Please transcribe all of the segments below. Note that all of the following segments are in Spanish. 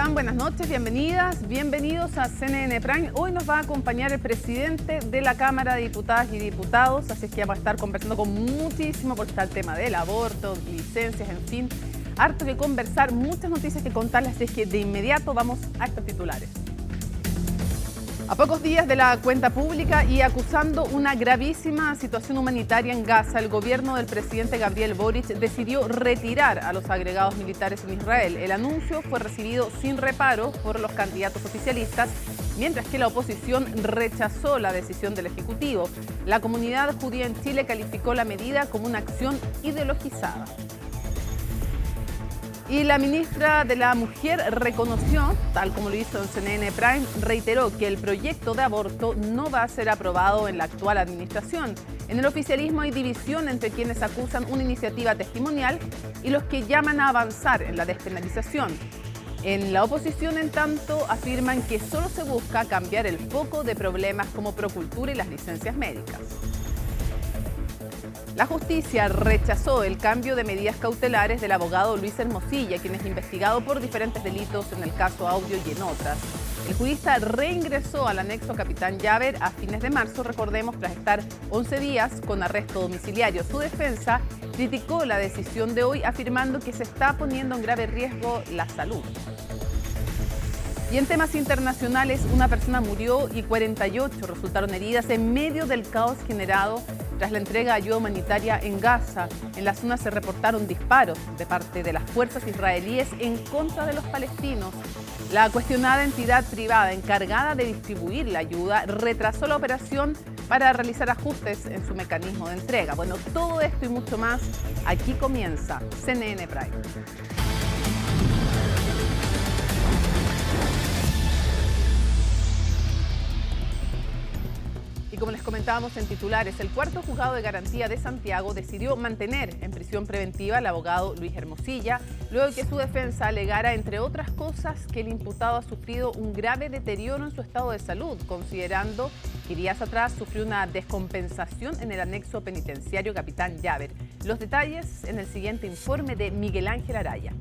están? Buenas noches, bienvenidas, bienvenidos a CNN Prime. Hoy nos va a acompañar el presidente de la Cámara de Diputadas y Diputados, así es que vamos a estar conversando con muchísimo, porque está el tema del aborto, licencias, en fin, harto que conversar, muchas noticias que contarles, así es que de inmediato vamos a estos titulares. A pocos días de la cuenta pública y acusando una gravísima situación humanitaria en Gaza, el gobierno del presidente Gabriel Boric decidió retirar a los agregados militares en Israel. El anuncio fue recibido sin reparo por los candidatos oficialistas, mientras que la oposición rechazó la decisión del Ejecutivo. La comunidad judía en Chile calificó la medida como una acción ideologizada. Y la ministra de la Mujer reconoció, tal como lo hizo en CNN Prime, reiteró que el proyecto de aborto no va a ser aprobado en la actual administración. En el oficialismo hay división entre quienes acusan una iniciativa testimonial y los que llaman a avanzar en la despenalización. En la oposición, en tanto, afirman que solo se busca cambiar el foco de problemas como Procultura y las licencias médicas. La justicia rechazó el cambio de medidas cautelares del abogado Luis Hermosilla, quien es investigado por diferentes delitos en el caso Audio y en otras. El jurista reingresó al anexo Capitán Llaver a fines de marzo, recordemos, tras estar 11 días con arresto domiciliario. Su defensa criticó la decisión de hoy, afirmando que se está poniendo en grave riesgo la salud. Y en temas internacionales, una persona murió y 48 resultaron heridas en medio del caos generado tras la entrega de ayuda humanitaria en Gaza. En la zona se reportaron disparos de parte de las fuerzas israelíes en contra de los palestinos. La cuestionada entidad privada encargada de distribuir la ayuda retrasó la operación para realizar ajustes en su mecanismo de entrega. Bueno, todo esto y mucho más, aquí comienza CNN Prime. Y como les comentábamos en titulares, el cuarto juzgado de garantía de Santiago decidió mantener en prisión preventiva al abogado Luis Hermosilla, luego de que su defensa alegara, entre otras cosas, que el imputado ha sufrido un grave deterioro en su estado de salud, considerando que días atrás sufrió una descompensación en el anexo penitenciario Capitán Llaver. Los detalles en el siguiente informe de Miguel Ángel Araya.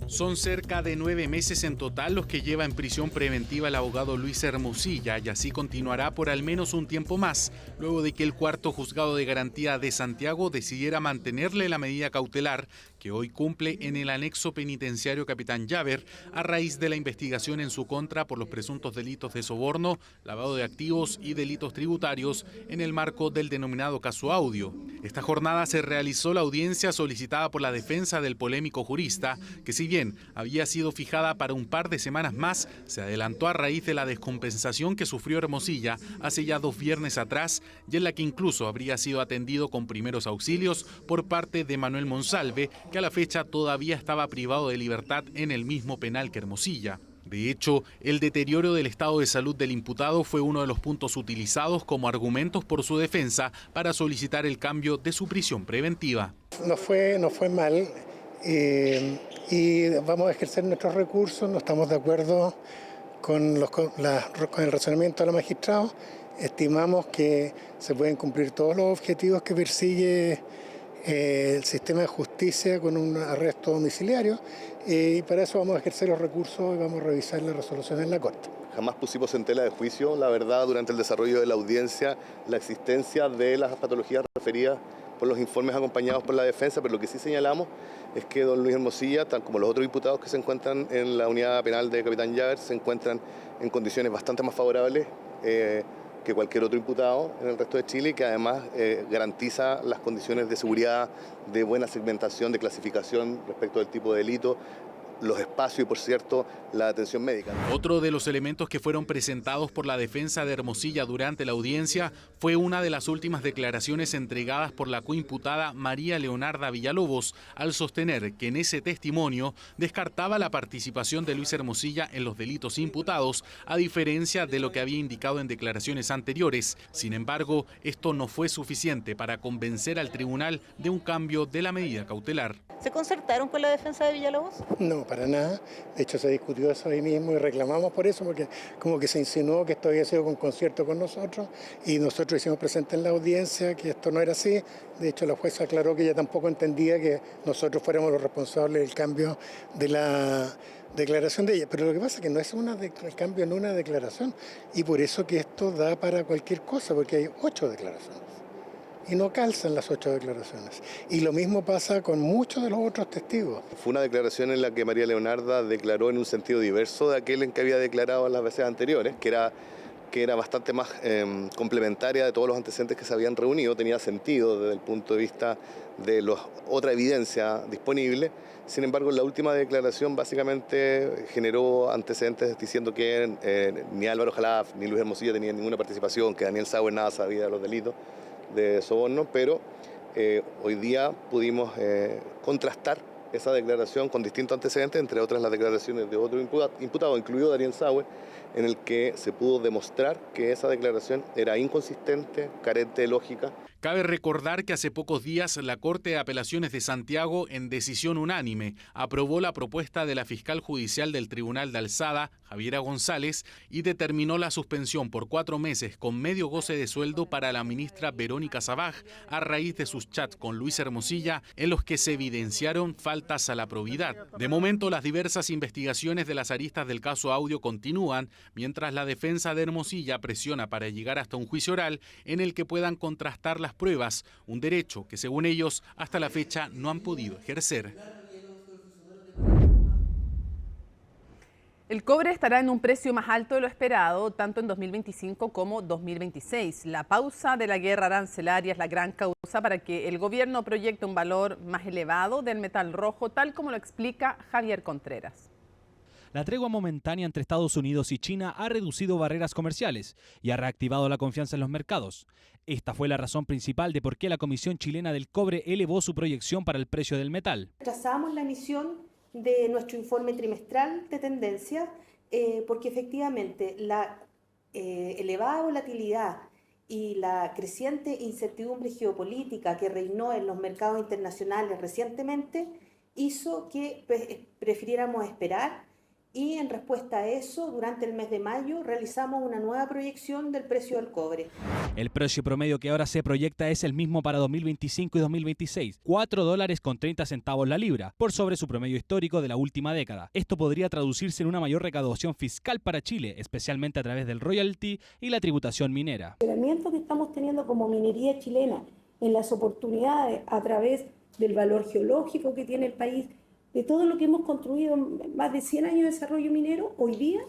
Son cerca de 9 meses en total los que lleva en prisión preventiva el abogado Luis Hermosilla, y así continuará por al menos un tiempo más, luego de que el cuarto juzgado de garantía de Santiago decidiera mantenerle la medida cautelar que hoy cumple en el anexo penitenciario Capitán Llaver a raíz de la investigación en su contra por los presuntos delitos de soborno, lavado de activos y delitos tributarios en el marco del denominado caso Audio. Esta jornada se realizó la audiencia solicitada por la defensa del polémico jurista, que si bien había sido fijada para un par de semanas más, se adelantó a raíz de la descompensación que sufrió Hermosilla hace ya 2 viernes atrás, y en la que incluso habría sido atendido con primeros auxilios por parte de Manuel Monsalve, que a la fecha todavía estaba privado de libertad en el mismo penal que Hermosilla. De hecho, el deterioro del estado de salud del imputado fue uno de los puntos utilizados como argumentos por su defensa para solicitar el cambio de su prisión preventiva. No fue mal y vamos a ejercer nuestros recursos. No estamos de acuerdo con el razonamiento de los magistrados. Estimamos que se pueden cumplir todos los objetivos que persigue el sistema de justicia con un arresto domiciliario, y para eso vamos a ejercer los recursos y vamos a revisar la resolución en la Corte. Jamás pusimos en tela de juicio, la verdad, durante el desarrollo de la audiencia, la existencia de las patologías referidas por los informes acompañados por la defensa, pero lo que sí señalamos es que don Luis Hermosilla, tal como los otros imputados que se encuentran en la unidad penal de Capitán Llaver, se encuentran en condiciones bastante más favorables que cualquier otro imputado en el resto de Chile, y que además garantiza las condiciones de seguridad, de buena segmentación, de clasificación respecto del tipo de delito, los espacios y, por cierto, la atención médica. Otro de los elementos que fueron presentados por la defensa de Hermosilla durante la audiencia fue una de las últimas declaraciones entregadas por la coimputada María Leonarda Villalobos, al sostener que en ese testimonio descartaba la participación de Luis Hermosilla en los delitos imputados, a diferencia de lo que había indicado en declaraciones anteriores. Sin embargo, esto no fue suficiente para convencer al tribunal de un cambio de la medida cautelar. ¿Se concertaron con la defensa de Villalobos? No, para nada. De hecho, se discutió eso ahí mismo y reclamamos por eso, porque como que se insinuó que esto había sido con concierto con nosotros y nosotros hicimos presente en la audiencia que esto no era así. De hecho, la jueza aclaró que ella tampoco entendía que nosotros fuéramos los responsables del cambio de la declaración de ella. Pero lo que pasa es que no es el cambio en una declaración y por eso que esto da para cualquier cosa, porque hay 8 declaraciones. Y no calzan las 8 declaraciones. Y lo mismo pasa con muchos de los otros testigos. Fue una declaración en la que María Leonarda declaró en un sentido diverso de aquel en que había declarado en las veces anteriores, que era bastante más complementaria de todos los antecedentes que se habían reunido, tenía sentido desde el punto de vista de otra evidencia disponible. Sin embargo, la última declaración básicamente generó antecedentes diciendo que ni Álvaro Jalaf ni Luis Hermosilla tenían ninguna participación, que Daniel Sauer nada sabía de los delitos de soborno, pero hoy día pudimos contrastar esa declaración con distintos antecedentes, entre otras las declaraciones de otro imputado, incluido Daniel Sauer, en el que se pudo demostrar que esa declaración era inconsistente, carente de lógica. Cabe recordar que hace pocos días la Corte de Apelaciones de Santiago, en decisión unánime, aprobó la propuesta de la fiscal judicial del Tribunal de Alzada, Javiera González, y determinó la suspensión por 4 meses con medio goce de sueldo para la ministra Verónica Sabaj a raíz de sus chats con Luis Hermosilla en los que se evidenciaron faltas a la probidad. De momento, las diversas investigaciones de las aristas del caso Audio continúan, mientras la defensa de Hermosilla presiona para llegar hasta un juicio oral en el que puedan contrastar las pruebas, un derecho que según ellos hasta la fecha no han podido ejercer. El cobre estará en un precio más alto de lo esperado, tanto en 2025 como 2026. La pausa de la guerra arancelaria es la gran causa para que el gobierno proyecte un valor más elevado del metal rojo, tal como lo explica Javier Contreras. La tregua momentánea entre Estados Unidos y China ha reducido barreras comerciales y ha reactivado la confianza en los mercados. Esta fue la razón principal de por qué la Comisión Chilena del Cobre elevó su proyección para el precio del metal. Trazamos la emisión de nuestro informe trimestral de tendencia porque efectivamente la elevada volatilidad y la creciente incertidumbre geopolítica que reinó en los mercados internacionales recientemente hizo que prefiriéramos esperar. Y en respuesta a eso, durante el mes de mayo, realizamos una nueva proyección del precio del cobre. El precio promedio que ahora se proyecta es el mismo para 2025 y 2026, $4.30 la libra, por sobre su promedio histórico de la última década. Esto podría traducirse en una mayor recaudación fiscal para Chile, especialmente a través del royalty y la tributación minera. El elemento que estamos teniendo como minería chilena en las oportunidades a través del valor geológico que tiene el país, de todo lo que hemos construido en más de 100 años de desarrollo minero, hoy día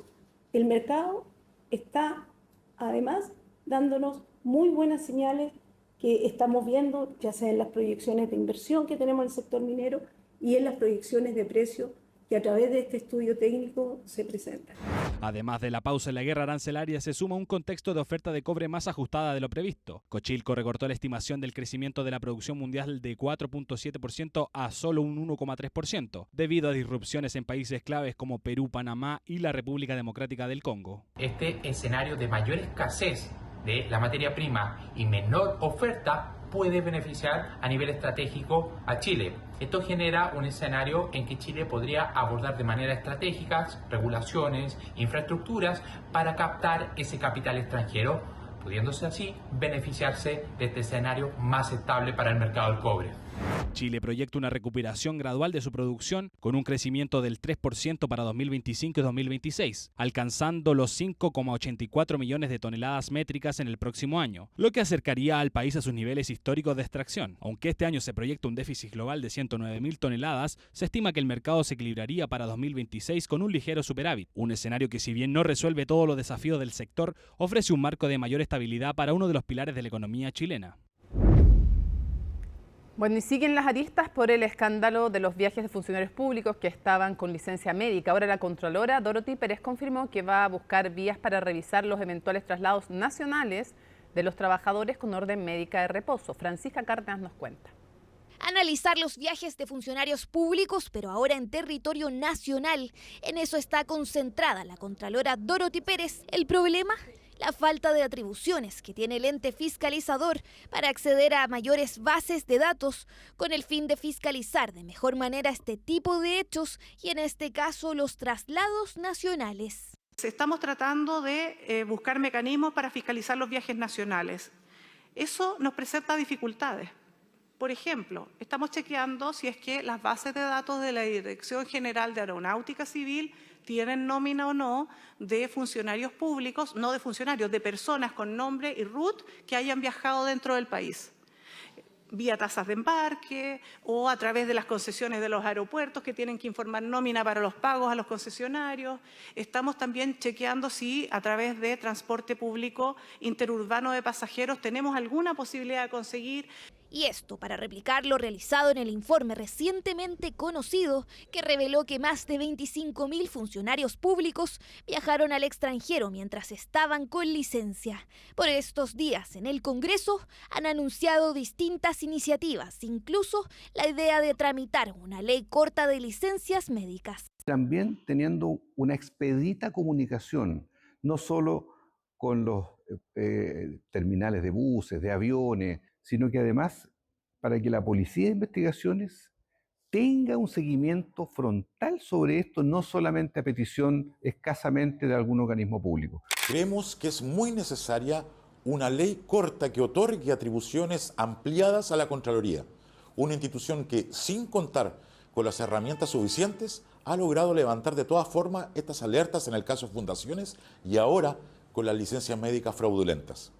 el mercado está además dándonos muy buenas señales que estamos viendo, ya sea en las proyecciones de inversión que tenemos en el sector minero y en las proyecciones de precio que a través de este estudio técnico se presentan. Además de la pausa en la guerra arancelaria, se suma un contexto de oferta de cobre más ajustada de lo previsto. Cochilco recortó la estimación del crecimiento de la producción mundial de 4.7% a solo un 1.3%, debido a disrupciones en países claves como Perú, Panamá y la República Democrática del Congo. Este escenario de mayor escasez de la materia prima y menor oferta puede beneficiar a nivel estratégico a Chile. Esto genera un escenario en que Chile podría abordar de manera estratégica regulaciones, infraestructuras para captar ese capital extranjero, pudiéndose así beneficiarse de este escenario más estable para el mercado del cobre. Chile proyecta una recuperación gradual de su producción con un crecimiento del 3% para 2025 y 2026, alcanzando los 5,84 millones de toneladas métricas en el próximo año, lo que acercaría al país a sus niveles históricos de extracción. Aunque este año se proyecta un déficit global de 109.000 toneladas, se estima que el mercado se equilibraría para 2026 con un ligero superávit, un escenario que si bien no resuelve todos los desafíos del sector, ofrece un marco de mayor estabilidad para uno de los pilares de la economía chilena. Bueno, y siguen las aristas por el escándalo de los viajes de funcionarios públicos que estaban con licencia médica. Ahora la Contralora Dorothy Pérez confirmó que va a buscar vías para revisar los eventuales traslados nacionales de los trabajadores con orden médica de reposo. Francisca Cárdenas nos cuenta. Analizar los viajes de funcionarios públicos, pero ahora en territorio nacional. En eso está concentrada la Contralora Dorothy Pérez. El problema, la falta de atribuciones que tiene el ente fiscalizador para acceder a mayores bases de datos con el fin de fiscalizar de mejor manera este tipo de hechos y en este caso los traslados nacionales. Estamos tratando de buscar mecanismos para fiscalizar los viajes nacionales. Eso nos presenta dificultades. Por ejemplo, estamos chequeando si es que las bases de datos de la Dirección General de Aeronáutica Civil tienen nómina o no de funcionarios públicos, no de funcionarios, de personas con nombre y RUT que hayan viajado dentro del país, vía tasas de embarque o a través de las concesiones de los aeropuertos que tienen que informar nómina para los pagos a los concesionarios. Estamos también chequeando si a través de transporte público interurbano de pasajeros tenemos alguna posibilidad de conseguir. Y esto para replicar lo realizado en el informe recientemente conocido que reveló que más de 25.000 funcionarios públicos viajaron al extranjero mientras estaban con licencia. Por estos días en el Congreso han anunciado distintas iniciativas, incluso la idea de tramitar una ley corta de licencias médicas. También teniendo una expedita comunicación, no solo con los terminales de buses, de aviones, sino que además para que la Policía de Investigaciones tenga un seguimiento frontal sobre esto, no solamente a petición escasamente de algún organismo público. Creemos que es muy necesaria una ley corta que otorgue atribuciones ampliadas a la Contraloría, una institución que, sin contar con las herramientas suficientes, ha logrado levantar de todas formas estas alertas en el caso de fundaciones y ahora con las licencias médicas fraudulentas.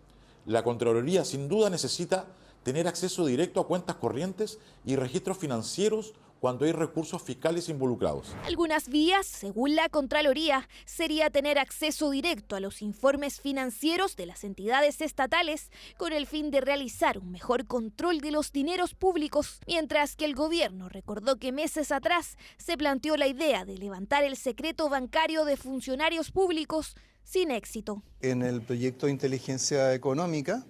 La Contraloría sin duda necesita tener acceso directo a cuentas corrientes y registros financieros cuando hay recursos fiscales involucrados. Algunas vías, según la Contraloría, sería tener acceso directo a los informes financieros de las entidades estatales con el fin de realizar un mejor control de los dineros públicos, mientras que el gobierno recordó que meses atrás se planteó la idea de levantar el secreto bancario de funcionarios públicos sin éxito. En el proyecto de inteligencia económica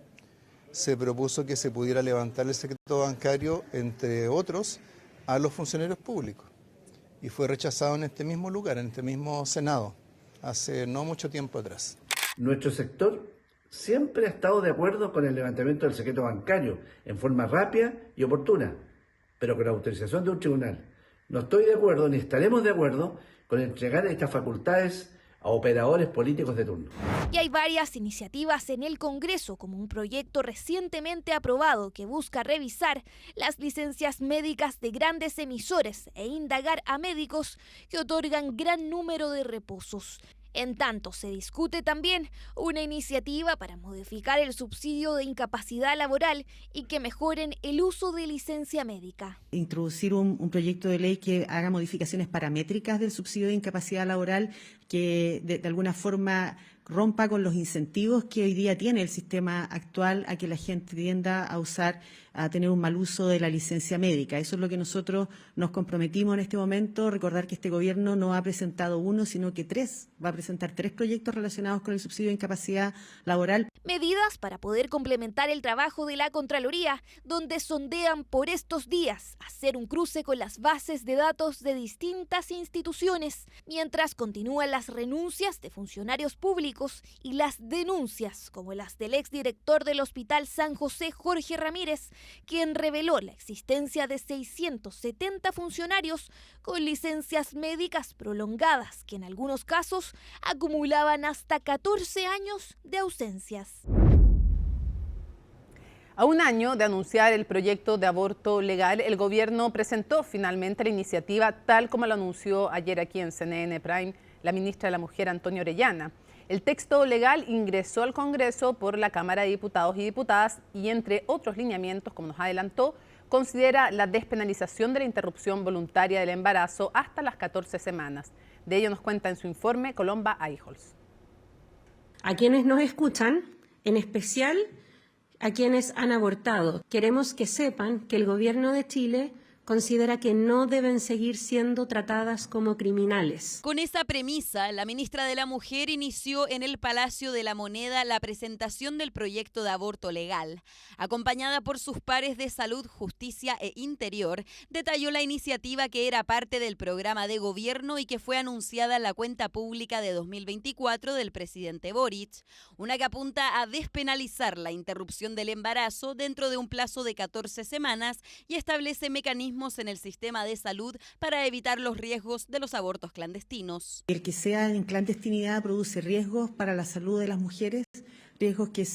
se propuso que se pudiera levantar el secreto bancario, entre otros, a los funcionarios públicos. Y fue rechazado en este mismo lugar, en este mismo Senado, hace no mucho tiempo atrás. Nuestro sector siempre ha estado de acuerdo con el levantamiento del secreto bancario en forma rápida y oportuna, pero con la autorización de un tribunal. No estoy de acuerdo, ni estaremos de acuerdo con entregar estas facultades a operadores políticos de turno. Y hay varias iniciativas en el Congreso, como un proyecto recientemente aprobado que busca revisar las licencias médicas de grandes emisores e indagar a médicos que otorgan gran número de reposos. En tanto, se discute también una iniciativa para modificar el subsidio de incapacidad laboral y que mejoren el uso de licencia médica. Introducir un proyecto de ley que haga modificaciones paramétricas del subsidio de incapacidad laboral que de alguna forma rompa con los incentivos que hoy día tiene el sistema actual a que la gente tienda a tener un mal uso de la licencia médica. Eso es lo que nosotros nos comprometimos en este momento. Recordar que este gobierno no ha presentado uno, sino que va a presentar 3 proyectos relacionados con el subsidio de incapacidad laboral. Medidas para poder complementar el trabajo de la Contraloría, donde sondean por estos días hacer un cruce con las bases de datos de distintas instituciones, mientras continúan las renuncias de funcionarios públicos y las denuncias, como las del exdirector del Hospital San José, Jorge Ramírez, quien reveló la existencia de 670 funcionarios con licencias médicas prolongadas, que en algunos casos acumulaban hasta 14 años de ausencias. A un año de anunciar el proyecto de aborto legal, el gobierno presentó finalmente la iniciativa tal como lo anunció ayer aquí en CNN Prime la ministra de la Mujer, Antonia Orellana. El texto legal ingresó al Congreso por la Cámara de Diputados y Diputadas y, entre otros lineamientos, como nos adelantó, considera la despenalización de la interrupción voluntaria del embarazo hasta las 14 semanas. De ello nos cuenta en su informe Colomba Eijols. A quienes nos escuchan, en especial a quienes han abortado, queremos que sepan que el Gobierno de Chile considera que no deben seguir siendo tratadas como criminales. Con esa premisa, la ministra de la Mujer inició en el Palacio de la Moneda la presentación del proyecto de aborto legal. Acompañada por sus pares de Salud, Justicia e Interior, detalló la iniciativa que era parte del programa de gobierno y que fue anunciada en la cuenta pública de 2024 del presidente Boric, una que apunta a despenalizar la interrupción del embarazo dentro de un plazo de 14 semanas y establece mecanismos en el sistema de salud para evitar los riesgos de los abortos clandestinos. El que sea en clandestinidad produce riesgos para la salud de las mujeres, riesgos que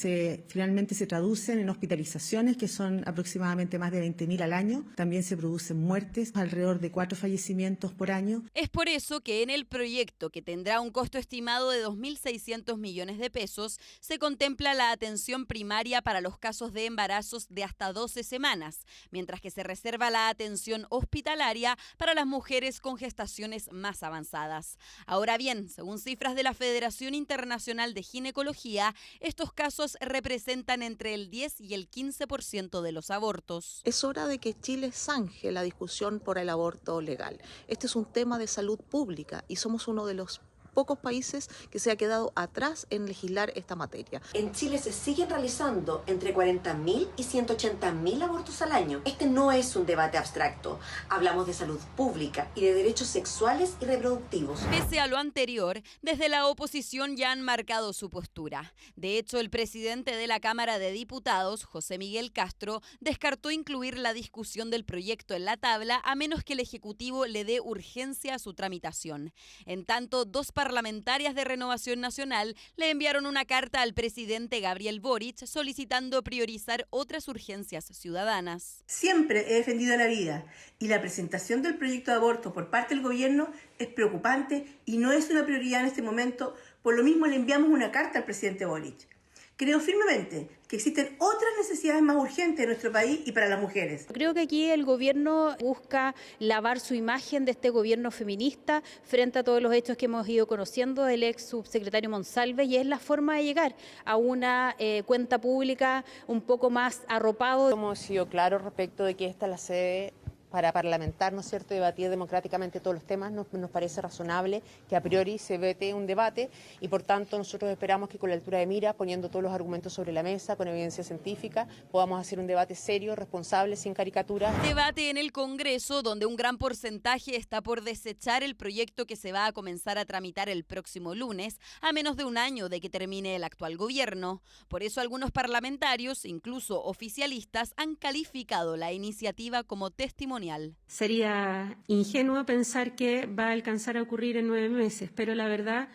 finalmente se traducen en hospitalizaciones, que son aproximadamente más de 20.000 al año. También se producen muertes, alrededor de 4 fallecimientos por año. Es por eso que en el proyecto, que tendrá un costo estimado de 2.600 millones de pesos, se contempla la atención primaria para los casos de embarazos de hasta 12 semanas, mientras que se reserva la atención hospitalaria para las mujeres con gestaciones más avanzadas. Ahora bien, según cifras de la Federación Internacional de Ginecología, estos casos representan entre el 10 y el 15% de los abortos. Es hora de que Chile zanje la discusión por el aborto legal. Este es un tema de salud pública y somos uno de los pocos países que se ha quedado atrás en legislar esta materia. En Chile se siguen realizando entre 40.000 y 180.000 abortos al año. Este no es un debate abstracto. Hablamos de salud pública y de derechos sexuales y reproductivos. Pese a lo anterior, desde la oposición ya han marcado su postura. De hecho, el presidente de la Cámara de Diputados, José Miguel Castro, descartó incluir la discusión del proyecto en la tabla a menos que el Ejecutivo le dé urgencia a su tramitación. En tanto, dos parlamentarias de Renovación Nacional le enviaron una carta al presidente Gabriel Boric solicitando priorizar otras urgencias ciudadanas. Siempre he defendido la vida y la presentación del proyecto de aborto por parte del gobierno es preocupante y no es una prioridad en este momento. Por lo mismo le enviamos una carta al presidente Boric. Creo firmemente que existen otras necesidades más urgentes en nuestro país y para las mujeres. Creo que aquí el gobierno busca lavar su imagen de este gobierno feminista frente a todos los hechos que hemos ido conociendo del ex subsecretario Monsalve, y es la forma de llegar a una cuenta pública un poco más arropado. Hemos sido claros respecto de que esta es la sede para parlamentar, ¿no es cierto?, debatir democráticamente todos los temas. Nos parece razonable que a priori se vete un debate y por tanto nosotros esperamos que con la altura de mira, poniendo todos los argumentos sobre la mesa, con evidencia científica, podamos hacer un debate serio, responsable, sin caricaturas. Debate en el Congreso donde un gran porcentaje está por desechar el proyecto que se va a comenzar a tramitar el próximo lunes, a menos de un año de que termine el actual gobierno. Por eso algunos parlamentarios, incluso oficialistas, han calificado la iniciativa como testimonial. Sería ingenuo pensar que va a alcanzar a ocurrir en 9 meses, pero la verdad,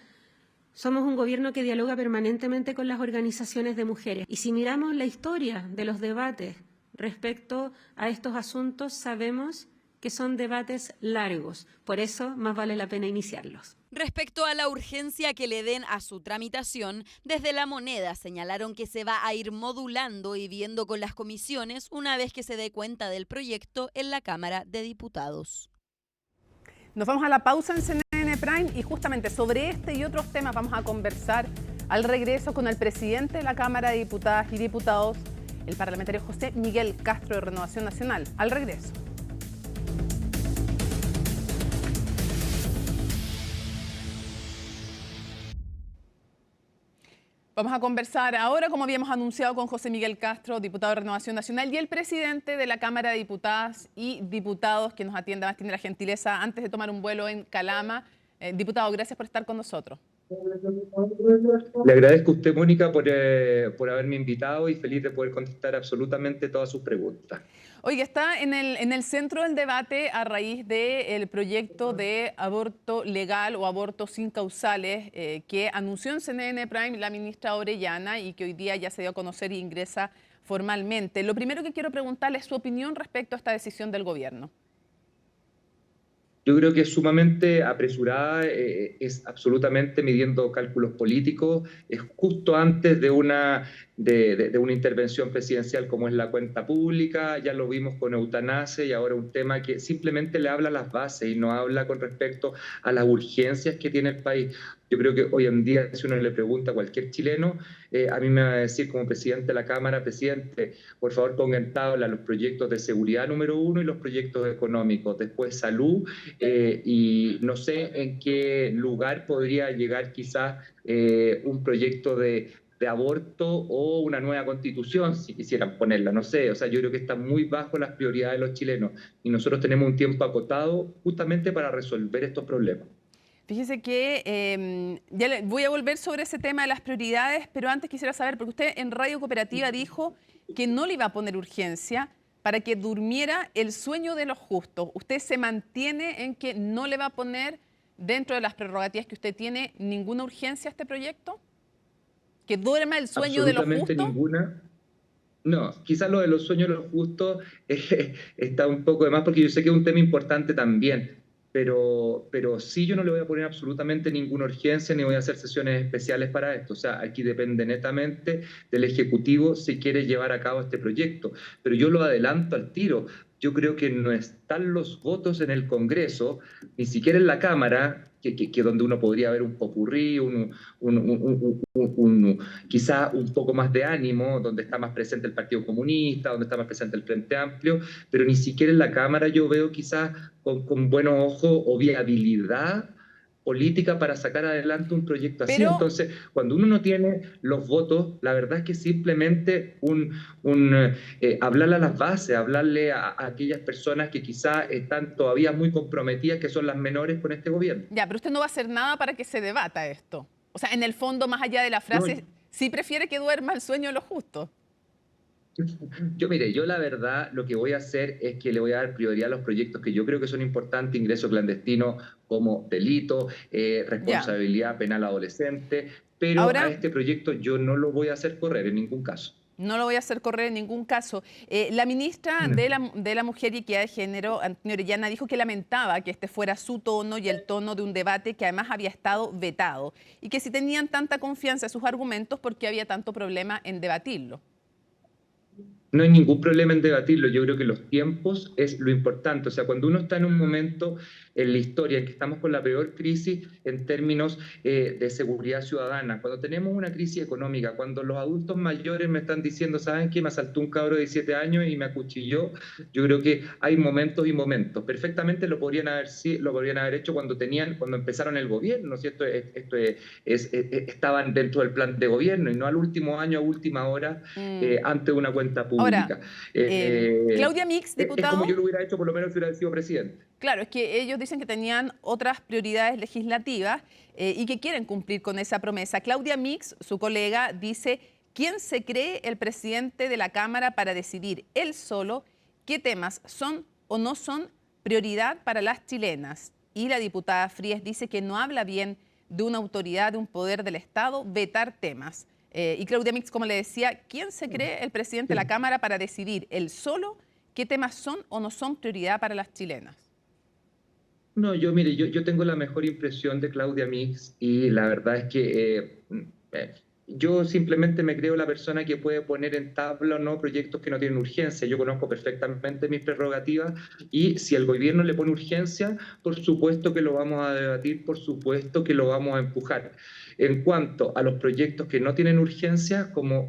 somos un gobierno que dialoga permanentemente con las organizaciones de mujeres. Y si miramos la historia de los debates respecto a estos asuntos, sabemos que son debates largos. Por eso más vale la pena iniciarlos. Respecto a la urgencia que le den a su tramitación, desde La Moneda señalaron que se va a ir modulando y viendo con las comisiones una vez que se dé cuenta del proyecto en la Cámara de Diputados. Nos vamos a la pausa en CNN Prime y justamente sobre este y otros temas vamos a conversar al regreso con el presidente de la Cámara de Diputadas y Diputados, el parlamentario José Miguel Castro de Renovación Nacional. Al regreso. Vamos a conversar ahora, como habíamos anunciado, con José Miguel Castro, diputado de Renovación Nacional, y el presidente de la Cámara de Diputadas y Diputados, que nos atiende, además tiene la gentileza, antes de tomar un vuelo en Calama. Diputado, gracias por estar con nosotros. Le agradezco a usted, Mónica, por haberme invitado y feliz de poder contestar absolutamente todas sus preguntas. Oye, está en el centro del debate a raíz del proyecto de aborto legal o aborto sin causales que anunció en CNN Prime la ministra Orellana y que hoy día ya se dio a conocer y ingresa formalmente. Lo primero que quiero preguntarle es su opinión respecto a esta decisión del gobierno. Yo creo que es sumamente apresurada, es absolutamente midiendo cálculos políticos, es justo antes de una de una intervención presidencial como es la cuenta pública, ya lo vimos con eutanasia y ahora un tema que simplemente le habla a las bases y no habla con respecto a las urgencias que tiene el país. Yo creo que hoy en día, si uno le pregunta a cualquier chileno, a mí me va a decir como presidente de la Cámara, presidente, por favor ponga en tabla los proyectos de seguridad número 1 y los proyectos económicos, después salud, y no sé en qué lugar podría llegar quizás un proyecto de aborto o una nueva constitución, si quisieran ponerla, no sé, o sea, yo creo que está muy bajo las prioridades de los chilenos y nosotros tenemos un tiempo acotado justamente para resolver estos problemas. Fíjese que ya voy a volver sobre ese tema de las prioridades, pero antes quisiera saber, porque usted en Radio Cooperativa dijo que no le iba a poner urgencia para que durmiera el sueño de los justos. ¿Usted se mantiene en que no le va a poner, dentro de las prerrogativas que usted tiene, ninguna urgencia a este proyecto? ¿Que duerma el sueño de los justos? Absolutamente ninguna. No, quizás lo de los sueños de los justos está un poco de más, porque yo sé que es un tema importante también. Pero sí, yo no le voy a poner absolutamente ninguna urgencia ni voy a hacer sesiones especiales para esto. O sea, aquí depende netamente del Ejecutivo si quiere llevar a cabo este proyecto. Pero yo lo adelanto al tiro. Yo creo que no están los votos en el Congreso, ni siquiera en la Cámara, que donde uno podría ver un popurrí, quizá un poco más de ánimo, donde está más presente el Partido Comunista, donde está más presente el Frente Amplio, pero ni siquiera en la Cámara yo veo quizás con buenos ojos o viabilidad política para sacar adelante un proyecto así. Entonces, cuando uno no tiene los votos, la verdad es que simplemente hablarle a las bases, hablarle a aquellas personas que quizás están todavía muy comprometidas, que son las menores con este gobierno. Ya, pero usted no va a hacer nada para que se debata esto. O sea, en el fondo, más allá de la frase, no, sí prefiere que duerma el sueño de los justos. Mire, yo la verdad lo que voy a hacer es que le voy a dar prioridad a los proyectos que yo creo que son importantes, ingreso clandestino como delito, responsabilidad penal adolescente, pero ahora, a este proyecto yo no lo voy a hacer correr en ningún caso. No lo voy a hacer correr en ningún caso. La ministra de la Mujer y Equidad de Género, Antonia Orellana, dijo que lamentaba que este fuera su tono y el tono de un debate que además había estado vetado y que si tenían tanta confianza en sus argumentos, ¿por qué había tanto problema en debatirlo? No hay ningún problema en debatirlo. Yo creo que los tiempos es lo importante. O sea, cuando uno está en un momento en la historia en que estamos con la peor crisis en términos de seguridad ciudadana, cuando tenemos una crisis económica, cuando los adultos mayores me están diciendo, ¿saben qué? Me asaltó un cabro de 17 años y me acuchilló. Yo creo que hay momentos y momentos. Perfectamente lo podrían haber hecho cuando empezaron el gobierno, ¿sí? Estaban dentro del plan de gobierno y no al último año, a última hora, antes de una cuenta pública. Ahora, Claudia Mix, diputado... Es como yo lo hubiera hecho, por lo menos si hubiera sido presidente. Claro, es que ellos dicen que tenían otras prioridades legislativas y que quieren cumplir con esa promesa. Claudia Mix, su colega, dice: ¿quién se cree el presidente de la Cámara para decidir él solo qué temas son o no son prioridad para las chilenas? Y la diputada Fríes dice que no habla bien de una autoridad, de un poder del Estado, vetar temas. Y Claudia Mix, como le decía, ¿quién se cree el presidente de la Cámara para decidir él solo qué temas son o no son prioridad para las chilenas? No, mire, yo tengo la mejor impresión de Claudia Mix y la verdad es que yo simplemente me creo la persona que puede poner en tabla o no proyectos que no tienen urgencia. Yo conozco perfectamente mis prerrogativas y si el gobierno le pone urgencia, por supuesto que lo vamos a debatir, por supuesto que lo vamos a empujar. En cuanto a los proyectos que no tienen urgencia, como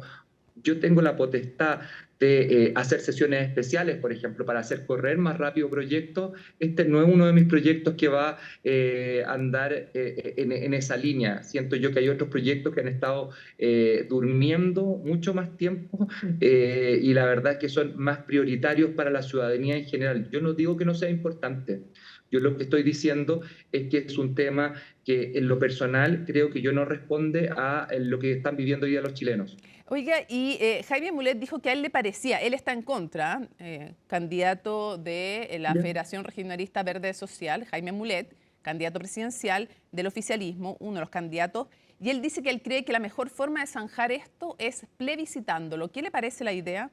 yo tengo la potestad de hacer sesiones especiales, por ejemplo, para hacer correr más rápido proyectos, este no es uno de mis proyectos que va a andar en esa línea. Siento yo que hay otros proyectos que han estado durmiendo mucho más tiempo y la verdad es que son más prioritarios para la ciudadanía en general. Yo no digo que no sea importante. Yo lo que estoy diciendo es que es un tema que en lo personal creo que yo no responde a lo que están viviendo hoy día los chilenos. Oiga, y Jaime Mulet dijo que a él le parecía, él está en contra, candidato de la Federación Regionalista Verde Social, Jaime Mulet, candidato presidencial del oficialismo, uno de los candidatos, y él dice que él cree que la mejor forma de zanjar esto es plebiscitándolo. ¿Qué le parece la idea?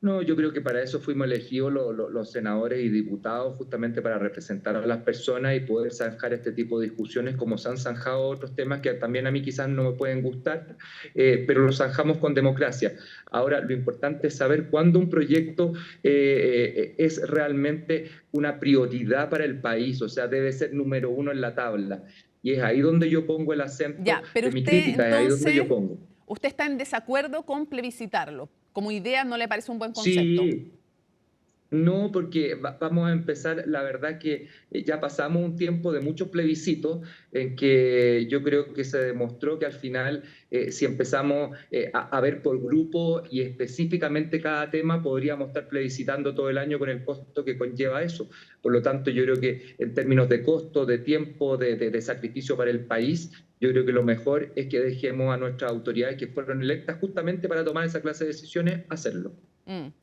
No, yo creo que para eso fuimos elegidos los senadores y diputados, justamente para representar a las personas y poder zanjar este tipo de discusiones, como se han zanjado otros temas que también a mí quizás no me pueden gustar, pero los zanjamos con democracia. Ahora, lo importante es saber cuándo un proyecto es realmente una prioridad para el país, o sea, debe ser número uno en la tabla. Y es ahí donde yo pongo el acento de mi crítica, es ahí donde yo pongo. ¿Usted está en desacuerdo con plebiscitarlo? ¿Como idea no le parece un buen concepto? Sí, no, porque vamos a empezar, la verdad que ya pasamos un tiempo de muchos plebiscitos en que yo creo que se demostró que al final, si empezamos a ver por grupo y específicamente cada tema, podríamos estar plebiscitando todo el año con el costo que conlleva eso. Por lo tanto, yo creo que en términos de costo, de tiempo, de sacrificio para el país, yo creo que lo mejor es que dejemos a nuestras autoridades que fueron electas justamente para tomar esa clase de decisiones, hacerlo.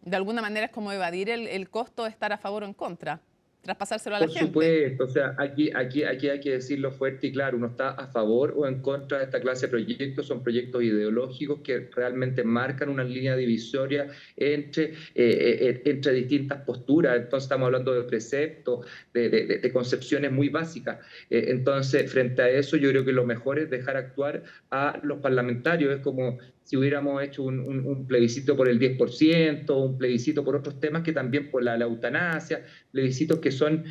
De alguna manera es como evadir el costo de estar a favor o en contra, traspasárselo a la gente. Por supuesto, o sea, aquí hay que decirlo fuerte y claro, uno está a favor o en contra de esta clase de proyectos, son proyectos ideológicos que realmente marcan una línea divisoria entre distintas posturas, entonces estamos hablando de preceptos, de concepciones muy básicas, entonces frente a eso yo creo que lo mejor es dejar actuar a los parlamentarios, es como si hubiéramos hecho un plebiscito por el 10%, un plebiscito por otros temas que también por la eutanasia, plebiscitos que son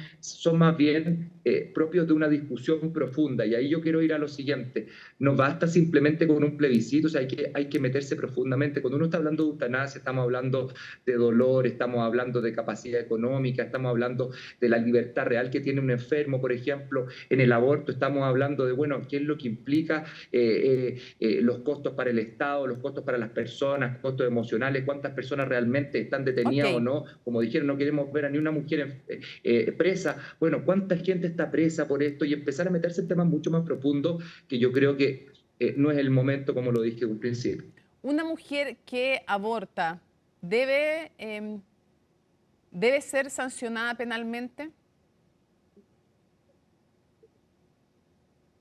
más bien propios de una discusión profunda. Y ahí yo quiero ir a lo siguiente, no basta simplemente con un plebiscito, o sea, hay que meterse profundamente. Cuando uno está hablando de eutanasia, estamos hablando de dolor, estamos hablando de capacidad económica, estamos hablando de la libertad real que tiene un enfermo, por ejemplo, en el aborto estamos hablando de, bueno, qué es lo que implica los costos para el Estado, los costos para las personas, costos emocionales, cuántas personas realmente están detenidas o no. Como dijeron, no queremos ver a ni una mujer presa. Bueno, ¿cuánta gente está presa por esto? Y empezar a meterse en temas mucho más profundos que yo creo que no es el momento, como lo dije al principio. ¿Una mujer que aborta debe ser sancionada penalmente?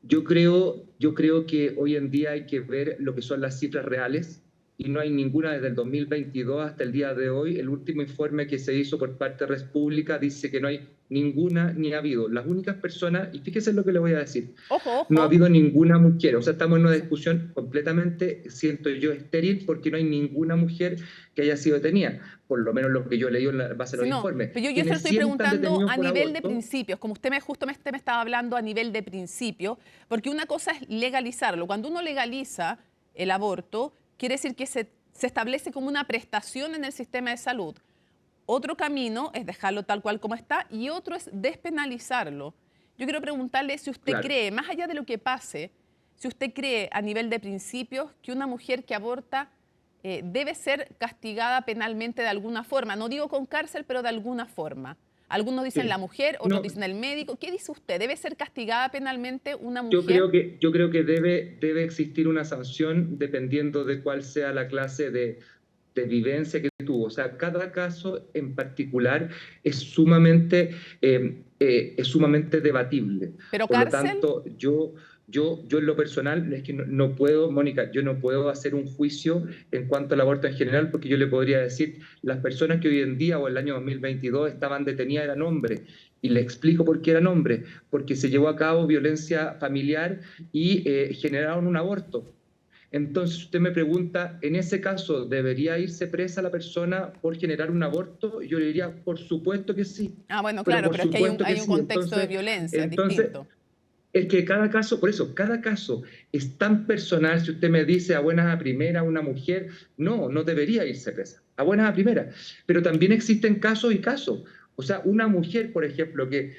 Yo creo que hoy en día hay que ver lo que son las cifras reales y no hay ninguna desde el 2022 hasta el día de hoy. El último informe que se hizo por parte de República dice que no hay ninguna ni ha habido. Las únicas personas, y fíjese lo que le voy a decir, no ha habido ninguna mujer. O sea, estamos en una discusión completamente, siento yo, estéril porque no hay ninguna mujer que haya sido detenida. Por lo menos lo que yo he leído en base a los informes. Pero yo se lo estoy preguntando a nivel de principios, como usted justamente me estaba hablando a nivel de principio, porque una cosa es legalizarlo. Cuando uno legaliza el aborto, quiere decir que se establece como una prestación en el sistema de salud. Otro camino es dejarlo tal cual como está y otro es despenalizarlo. Yo quiero preguntarle si usted cree, más allá de lo que pase, si usted cree a nivel de principios que una mujer que aborta debe ser castigada penalmente de alguna forma. No digo con cárcel, pero de alguna forma. Algunos dicen la mujer, otros dicen el médico. ¿Qué dice usted? ¿Debe ser castigada penalmente una mujer? Yo creo que debe existir una sanción dependiendo de cuál sea la clase de vivencia que tuvo. O sea, cada caso en particular es sumamente debatible. ¿Pero por cárcel? Lo tanto, yo en lo personal es que no puedo, Mónica, yo no puedo hacer un juicio en cuanto al aborto en general, porque yo le podría decir, las personas que hoy en día o el año 2022 estaban detenidas eran hombres. Y le explico por qué eran hombres, porque se llevó a cabo violencia familiar y generaron un aborto. Entonces usted me pregunta, ¿en ese caso debería irse presa la persona por generar un aborto? Yo le diría, por supuesto que sí. Ah, bueno, claro, pero es que hay un contexto de violencia distinto. Es que cada caso, por eso, cada caso es tan personal. Si usted me dice a buenas a primera una mujer, no debería irse presa, a buenas a primera. Pero también existen casos y casos. O sea, una mujer, por ejemplo, que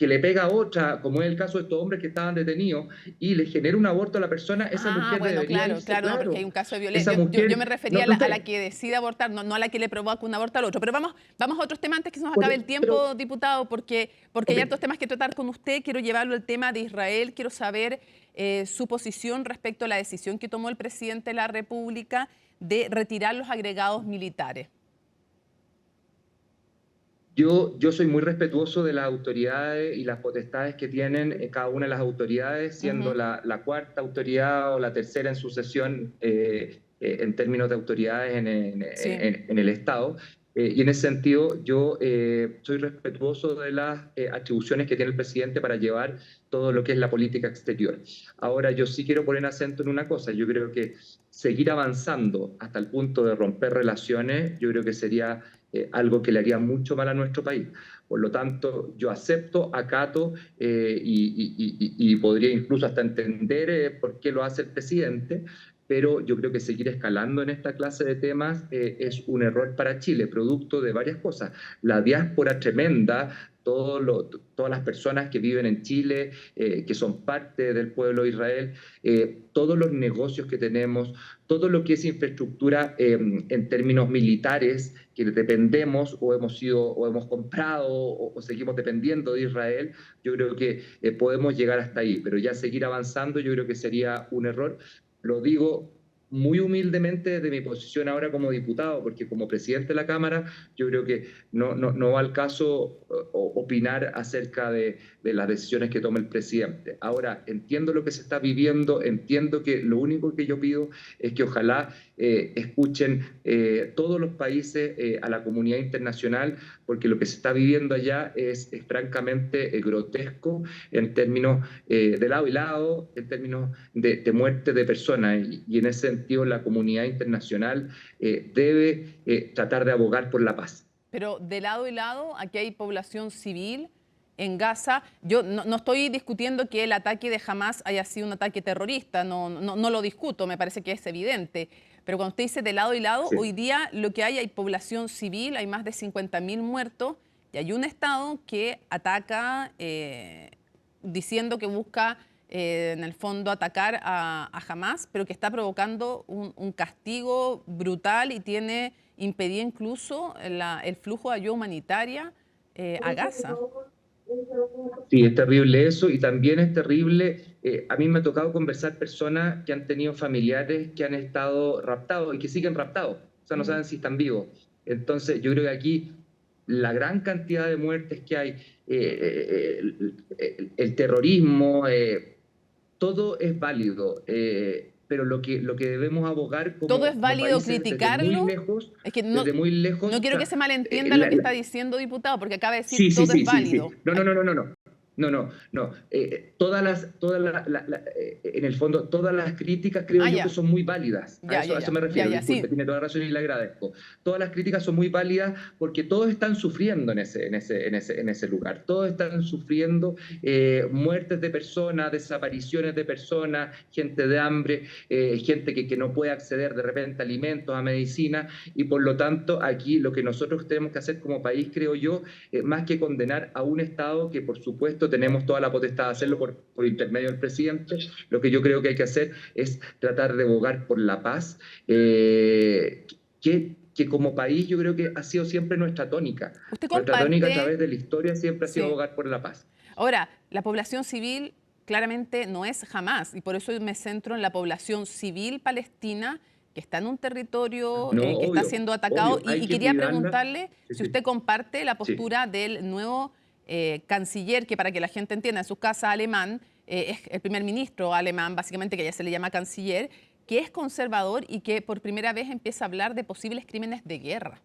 le pega a otra, como es el caso de estos hombres que estaban detenidos, y le genera un aborto a la persona, esa mujer debería irse, claro, porque hay un caso de violencia. Yo me refería a la que decide abortar, no a la que le provoca un aborto al otro. Pero vamos a otros temas antes que se nos acabe el tiempo, diputado, porque hay hartos temas que tratar con usted. Quiero llevarlo al tema de Israel, quiero saber su posición respecto a la decisión que tomó el presidente de la República de retirar los agregados militares. Yo soy muy respetuoso de las autoridades y las potestades que tienen cada una de las autoridades, siendo la cuarta autoridad o la tercera en sucesión en términos de autoridades en el Estado. Y en ese sentido, yo soy respetuoso de las atribuciones que tiene el presidente para llevar todo lo que es la política exterior. Ahora, yo sí quiero poner acento en una cosa. Yo creo que seguir avanzando hasta el punto de romper relaciones, yo creo que sería algo que le haría mucho mal a nuestro país. Por lo tanto, yo acepto, acato y podría incluso hasta entender por qué lo hace el presidente, pero yo creo que seguir escalando en esta clase de temas es un error para Chile, producto de varias cosas. La diáspora tremenda, todas las personas que viven en Chile, que son parte del pueblo de Israel, todos los negocios que tenemos, todo lo que es infraestructura en términos militares, que dependemos o hemos comprado o seguimos dependiendo de Israel, yo creo que podemos llegar hasta ahí, pero ya seguir avanzando yo creo que sería un error. Lo digo muy humildemente desde mi posición ahora como diputado, porque como presidente de la Cámara yo creo que no va al caso opinar acerca de las decisiones que toma el presidente. Ahora, entiendo lo que se está viviendo, entiendo que lo único que yo pido es que ojalá escuchen todos los países a la comunidad internacional, porque lo que se está viviendo allá es francamente grotesco en términos de lado y lado, en términos de muerte de personas, y en ese sentido la comunidad internacional debe tratar de abogar por la paz. Pero de lado y lado, aquí hay población civil en Gaza. Yo no estoy discutiendo que el ataque de Hamas haya sido un ataque terrorista, no lo discuto, me parece que es evidente. Pero cuando usted dice de lado y lado, sí, hoy día lo que hay población civil, hay más de 50.000 muertos, y hay un Estado que ataca diciendo que busca en el fondo atacar a Hamas, pero que está provocando un castigo brutal y tiene impedido incluso el flujo de ayuda humanitaria a Gaza. Sí, es terrible eso, y también es terrible, a mí me ha tocado conversar personas que han tenido familiares que han estado raptados y que siguen raptados, o sea, no saben si están vivos. Entonces, yo creo que aquí la gran cantidad de muertes que hay, el terrorismo, todo es válido, pero lo que debemos abogar como todo es válido países, criticarlo. desde muy lejos, Es que no, desde muy lejos, no quiero que se malentienda lo que está diciendo, diputado, porque acaba de decir sí, todo sí, es válido. Sí. No. En el fondo, todas las críticas creo yo que son muy válidas. A eso me refiero. Disculpe, tiene toda razón y le agradezco. Todas las críticas son muy válidas porque todos están sufriendo en ese lugar. Todos están sufriendo muertes de personas, desapariciones de personas, gente de hambre, gente que no puede acceder de repente a alimentos, a medicina, y por lo tanto aquí lo que nosotros tenemos que hacer como país, creo yo, más que condenar a un Estado que por supuesto tenemos toda la potestad de hacerlo por intermedio del presidente, lo que yo creo que hay que hacer es tratar de abogar por la paz, que como país yo creo que ha sido siempre nuestra tónica. Nuestra tónica a través de la historia siempre ha sido abogar por la paz. Ahora, la población civil claramente no es Hamas, y por eso me centro en la población civil palestina que está en un territorio que está siendo atacado, y quería preguntarle si usted comparte la postura del nuevo canciller, que para que la gente entienda, en su casa alemán, es el primer ministro alemán, básicamente, que ya se le llama canciller, que es conservador y que por primera vez empieza a hablar de posibles crímenes de guerra.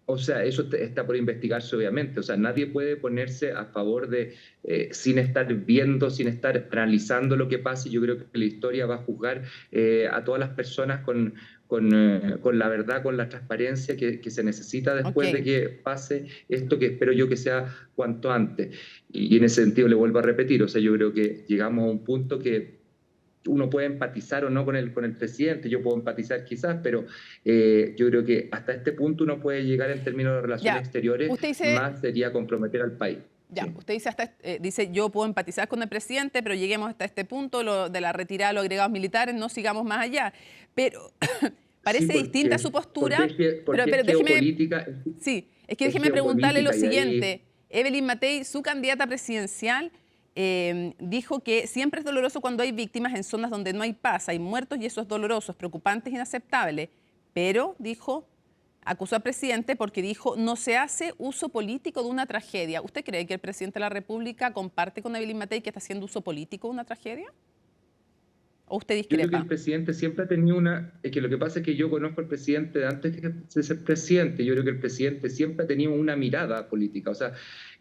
O sea, eso está por investigarse, obviamente. O sea, nadie puede ponerse a favor de, sin estar viendo, sin estar analizando lo que pasa. Y yo creo que la historia va a juzgar a todas las personas con la verdad, con la transparencia que se necesita después de que pase esto, que espero yo que sea cuanto antes. Y en ese sentido le vuelvo a repetir, o sea, yo creo que llegamos a un punto que uno puede empatizar o no con el presidente, yo puedo empatizar quizás, pero yo creo que hasta este punto uno puede llegar en términos de relaciones exteriores, más sería comprometer al país. Ya, usted dice, yo puedo empatizar con el presidente, pero lleguemos hasta este punto, de la retirada de los agregados militares, no sigamos más allá. Pero parece distinta su postura. Pero déjeme, es que déjeme preguntarle lo siguiente. Evelyn Matei, su candidata presidencial, dijo que siempre es doloroso cuando hay víctimas en zonas donde no hay paz, hay muertos y eso es doloroso, es preocupante, es inaceptable. Pero, dijo, acusó al presidente porque dijo no se hace uso político de una tragedia. ¿Usted cree que el presidente de la República comparte con Evelyn Matei que está haciendo uso político de una tragedia? ¿O usted Yo creo que discrepa? el presidente siempre ha tenido es que lo que pasa es que yo conozco al presidente de antes de ser presidente. Yo creo que el presidente siempre ha tenido una mirada política. O sea,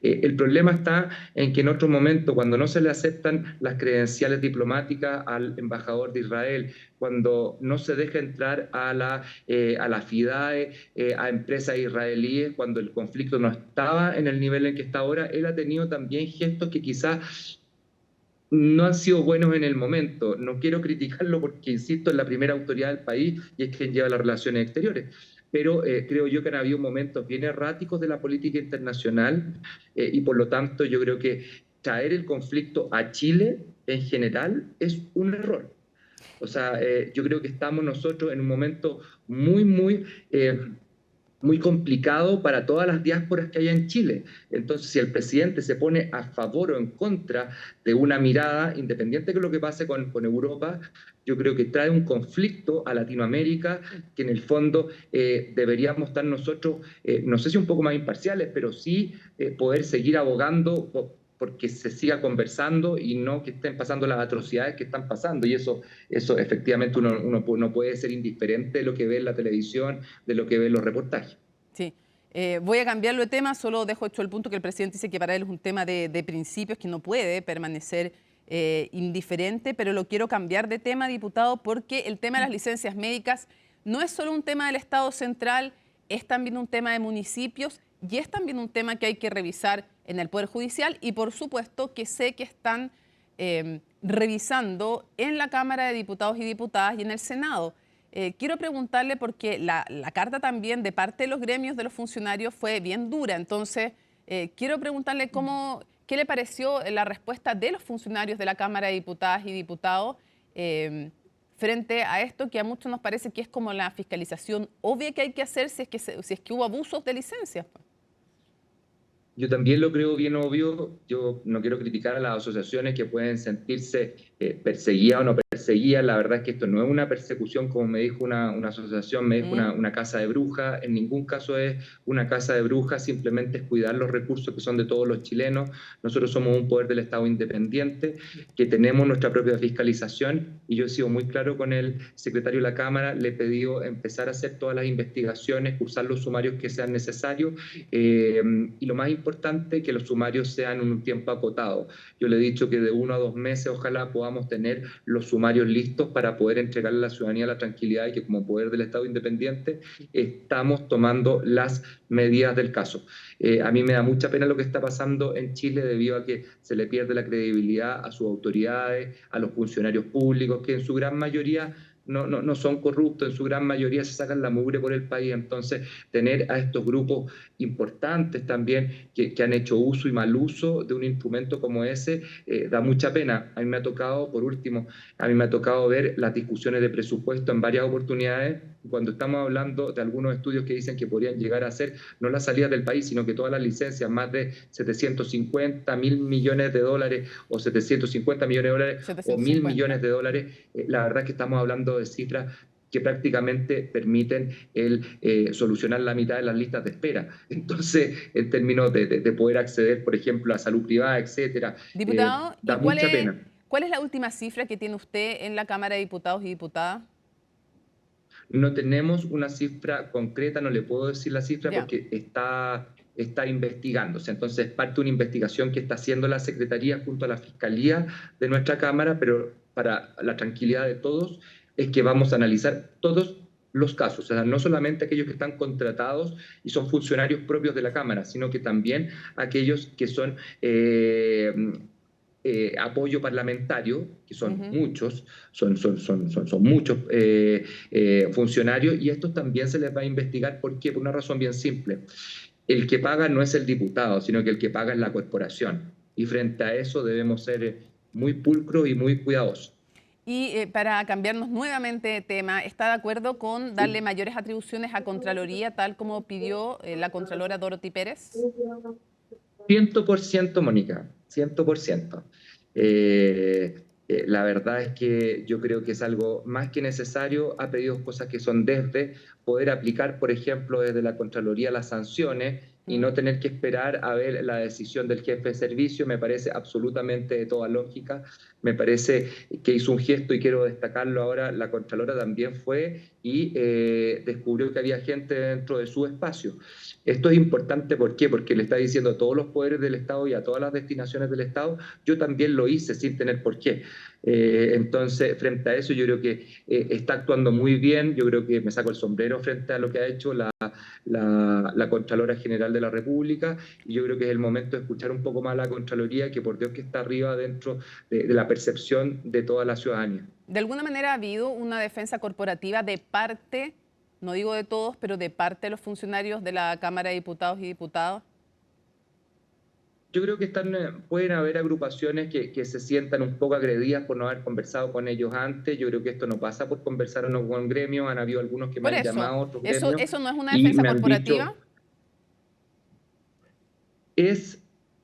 el problema está en que en otro momento, cuando no se le aceptan las credenciales diplomáticas al embajador de Israel, cuando no se deja entrar a la FIDAE, a empresas israelíes, cuando el conflicto no estaba en el nivel en que está ahora, él ha tenido también gestos que quizás no han sido buenos en el momento. No quiero criticarlo porque, insisto, es la primera autoridad del país y es quien lleva las relaciones exteriores. Pero creo yo que han habido momentos bien erráticos de la política internacional y por lo tanto yo creo que traer el conflicto a Chile en general es un error. O sea, yo creo que estamos nosotros en un momento muy complicado para todas las diásporas que hay en Chile. Entonces, si el presidente se pone a favor o en contra de una mirada, independiente de lo que pase con Europa, yo creo que trae un conflicto a Latinoamérica que en el fondo deberíamos estar nosotros, no sé si un poco más imparciales, pero sí poder seguir abogando porque se siga conversando y no que estén pasando las atrocidades que están pasando. Y eso efectivamente uno no puede ser indiferente de lo que ve en la televisión, de lo que ve en los reportajes. Sí. Voy a cambiarlo de tema, solo dejo hecho el punto que el presidente dice que para él es un tema de principios, que no puede permanecer indiferente, pero lo quiero cambiar de tema, diputado, porque el tema de las licencias médicas no es solo un tema del Estado central, es también un tema de municipios y es también un tema que hay que revisar en el Poder Judicial y por supuesto que sé que están revisando en la Cámara de Diputados y Diputadas y en el Senado. Quiero preguntarle porque la carta también de parte de los gremios de los funcionarios fue bien dura, entonces quiero preguntarle qué le pareció la respuesta de los funcionarios de la Cámara de Diputadas y Diputados frente a esto que a muchos nos parece que es como la fiscalización obvia que hay que hacer si es que hubo abusos de licencias. Yo también lo creo bien obvio. Yo no quiero criticar a las asociaciones que pueden sentirse perseguidas o no perseguidas. La verdad es que esto no es una persecución, como me dijo una asociación, me dijo una casa de brujas. En ningún caso es una casa de brujas, simplemente es cuidar los recursos que son de todos los chilenos. Nosotros somos un poder del Estado independiente, que tenemos nuestra propia fiscalización y yo he sido muy claro con el secretario de la Cámara, le he pedido empezar a hacer todas las investigaciones, cursar los sumarios que sean necesarios y lo más importante, que los sumarios sean en un tiempo acotado. Yo le he dicho que de 1 a 2 meses ojalá podamos tener los sumarios listos para poder entregarle a la ciudadanía la tranquilidad y que como poder del Estado independiente estamos tomando las medidas del caso. A mí me da mucha pena lo que está pasando en Chile debido a que se le pierde la credibilidad a sus autoridades, a los funcionarios públicos, que en su gran mayoría no son corruptos, en su gran mayoría se sacan la mugre por el país. Entonces, tener a estos grupos importantes también que han hecho uso y mal uso de un instrumento como ese, da mucha pena. A mí me ha tocado, por último, ver las discusiones de presupuesto en varias oportunidades, cuando estamos hablando de algunos estudios que dicen que podrían llegar a ser no la salida del país, sino que todas las licencias, más de 750 mil millones de dólares o 750 millones de dólares 750. O 1.000 millones de dólares, la verdad es que estamos hablando de cifras que prácticamente permiten solucionar la mitad de las listas de espera. Entonces, en términos de poder acceder, por ejemplo, a salud privada, etcétera, diputado, da mucha pena. ¿Cuál es la última cifra que tiene usted en la Cámara de Diputados y Diputadas? No tenemos una cifra concreta, no le puedo decir la cifra porque está investigándose. Entonces, es parte de una investigación que está haciendo la Secretaría junto a la Fiscalía de nuestra Cámara, pero para la tranquilidad de todos es que vamos a analizar todos los casos, o sea, no solamente aquellos que están contratados y son funcionarios propios de la Cámara, sino que también aquellos que son apoyo parlamentario, que son muchos, son muchos funcionarios, y estos también se les va a investigar. ¿Por qué? Por una razón bien simple. El que paga no es el diputado, sino que el que paga es la corporación. Y frente a eso debemos ser muy pulcros y muy cuidadosos. Y para cambiarnos nuevamente de tema, ¿está de acuerdo con darle mayores atribuciones a Contraloría, tal como pidió la Contralora Dorothy Pérez? 100%, Mónica, 100%. La verdad es que yo creo que es algo más que necesario. Ha pedido cosas que son desde poder aplicar, por ejemplo, desde la Contraloría las sanciones y no tener que esperar a ver la decisión del jefe de servicio me parece absolutamente de toda lógica. Me parece que hizo un gesto, y quiero destacarlo ahora, la Contralora también fue y descubrió que había gente dentro de su espacio. Esto es importante, ¿por qué? Porque le está diciendo a todos los poderes del Estado y a todas las destinaciones del Estado, yo también lo hice sin tener por qué. Entonces, frente a eso, yo creo que está actuando muy bien. Yo creo que me saco el sombrero frente a lo que ha hecho la Contralora General de la República, y yo creo que es el momento de escuchar un poco más a la Contraloría, que por Dios que está arriba dentro de la percepción de toda la ciudadanía. ¿De alguna manera ha habido una defensa corporativa de parte, no digo de todos, pero de parte de los funcionarios de la Cámara de Diputados y Diputadas? Yo creo que pueden haber agrupaciones que se sientan un poco agredidas por no haber conversado con ellos antes. Yo creo que esto no pasa por conversar o no con gremios. Han habido algunos que me han llamado a otros gremios. ¿Eso no es una defensa corporativa?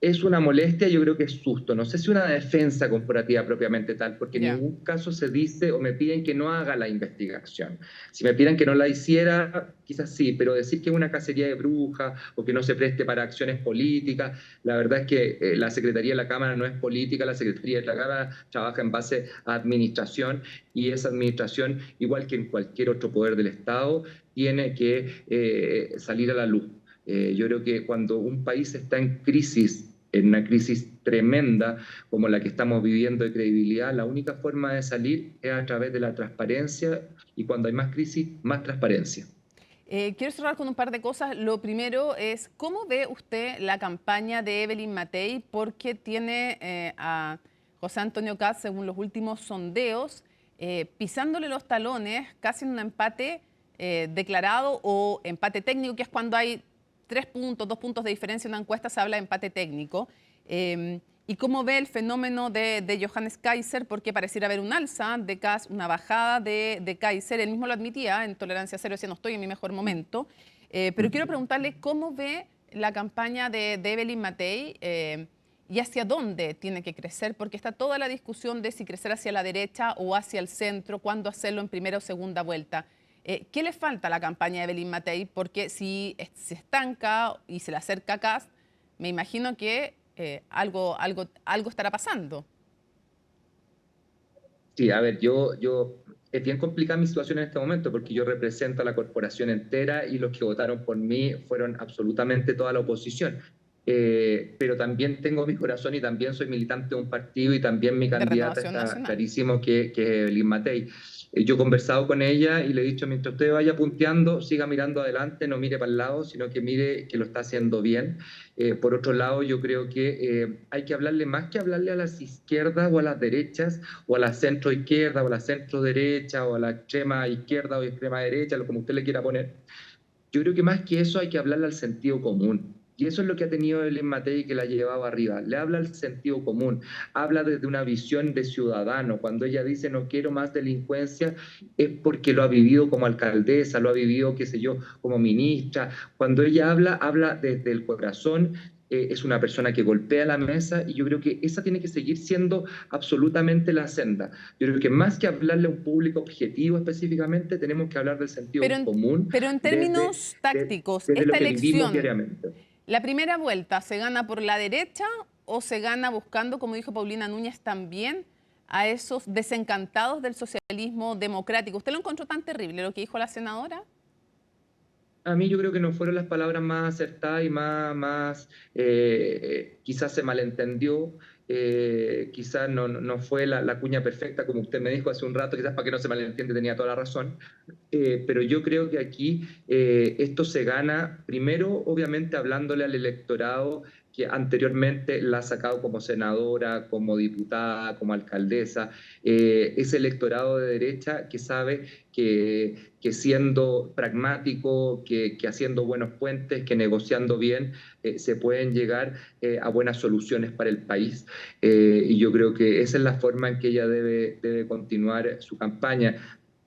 Es una molestia, yo creo que es susto. No sé si una defensa corporativa propiamente tal, porque en ningún caso se dice o me piden que no haga la investigación. Si me piden que no la hiciera, quizás sí, pero decir que es una cacería de brujas o que no se preste para acciones políticas, la verdad es que la Secretaría de la Cámara no es política, la Secretaría de la Cámara trabaja en base a administración, y esa administración, igual que en cualquier otro poder del Estado, tiene que salir a la luz. Yo creo que cuando un país está en crisis, en una crisis tremenda como la que estamos viviendo de credibilidad, la única forma de salir es a través de la transparencia, y cuando hay más crisis, más transparencia. Quiero cerrar con un par de cosas. Lo primero es, ¿cómo ve usted la campaña de Evelyn Matei? Porque tiene a José Antonio Kast, según los últimos sondeos, pisándole los talones, casi en un empate declarado o empate técnico, que es cuando hay 3 puntos, 2 puntos de diferencia en una encuesta, se habla de empate técnico. ¿Y cómo ve el fenómeno de Johannes Kaiser? Porque pareciera haber un alza de Kast, una bajada de Kaiser. Él mismo lo admitía en Tolerancia Cero, decía, no estoy en mi mejor momento. Pero quiero preguntarle cómo ve la campaña de Evelyn Matei y hacia dónde tiene que crecer, porque está toda la discusión de si crecer hacia la derecha o hacia el centro, cuándo hacerlo en primera o segunda vuelta. ¿Qué le falta a la campaña de Evelyn Matei? Porque si se estanca y se le acerca a Kast, me imagino que algo estará pasando. Sí, a ver, es bien complicada mi situación en este momento, porque yo represento a la corporación entera y los que votaron por mí fueron absolutamente toda la oposición. Pero también tengo mi corazón y también soy militante de un partido, y también mi candidata está clarísimo que es Evelyn Matei. Yo he conversado con ella y le he dicho, mientras usted vaya punteando, siga mirando adelante, no mire para el lado, sino que mire que lo está haciendo bien. Por otro lado, yo creo que hay que hablarle, más que hablarle a las izquierdas o a las derechas, o a la centro izquierda o a la centro derecha, o a la extrema izquierda o extrema derecha, lo como usted le quiera poner. Yo creo que más que eso hay que hablarle al sentido común. Y eso es lo que ha tenido Evelyn Matei, que la llevaba arriba. Le habla al sentido común, habla desde una visión de ciudadano. Cuando ella dice no quiero más delincuencia, es porque lo ha vivido como alcaldesa, lo ha vivido, qué sé yo, como ministra. Cuando ella habla desde el corazón. Es una persona que golpea la mesa, y yo creo que esa tiene que seguir siendo absolutamente la senda. Yo creo que más que hablarle a un público objetivo específicamente, tenemos que hablar del sentido común. Pero en términos tácticos, desde esta lo que elección, diariamente. ¿La primera vuelta se gana por la derecha o se gana buscando, como dijo Paulina Núñez también, a esos desencantados del socialismo democrático? ¿Usted lo encontró tan terrible lo que dijo la senadora? A mí yo creo que no fueron las palabras más acertadas y más quizás se malentendió, quizás no fue la cuña perfecta, como usted me dijo hace un rato, quizás para que no se malentiende tenía toda la razón, pero yo creo que aquí esto se gana, primero, obviamente, hablándole al electorado que anteriormente la ha sacado como senadora, como diputada, como alcaldesa, ese electorado de derecha que sabe que siendo pragmático, que haciendo buenos puentes, que negociando bien, se pueden llegar a buenas soluciones para el país. Y yo creo que esa es la forma en que ella debe continuar su campaña,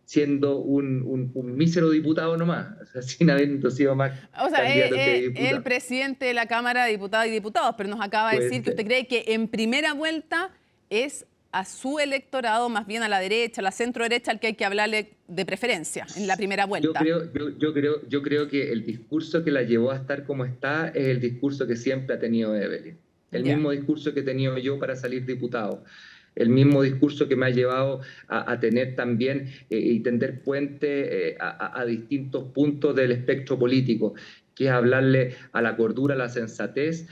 siendo un mísero diputado nomás, o sea, sin habiendo sido más candidato que diputado. El presidente de la Cámara de Diputadas y Diputados, pero nos acaba de decir que usted cree que en primera vuelta es a su electorado, más bien a la derecha, a la centro derecha, al que hay que hablarle de preferencia en la primera vuelta. Yo creo que el discurso que la llevó a estar como está es el discurso que siempre ha tenido Evelyn. El mismo discurso que he tenido yo para salir diputado. El mismo discurso que me ha llevado a tener también y tender puente a distintos puntos del espectro político, que es hablarle a la cordura, a la sensatez,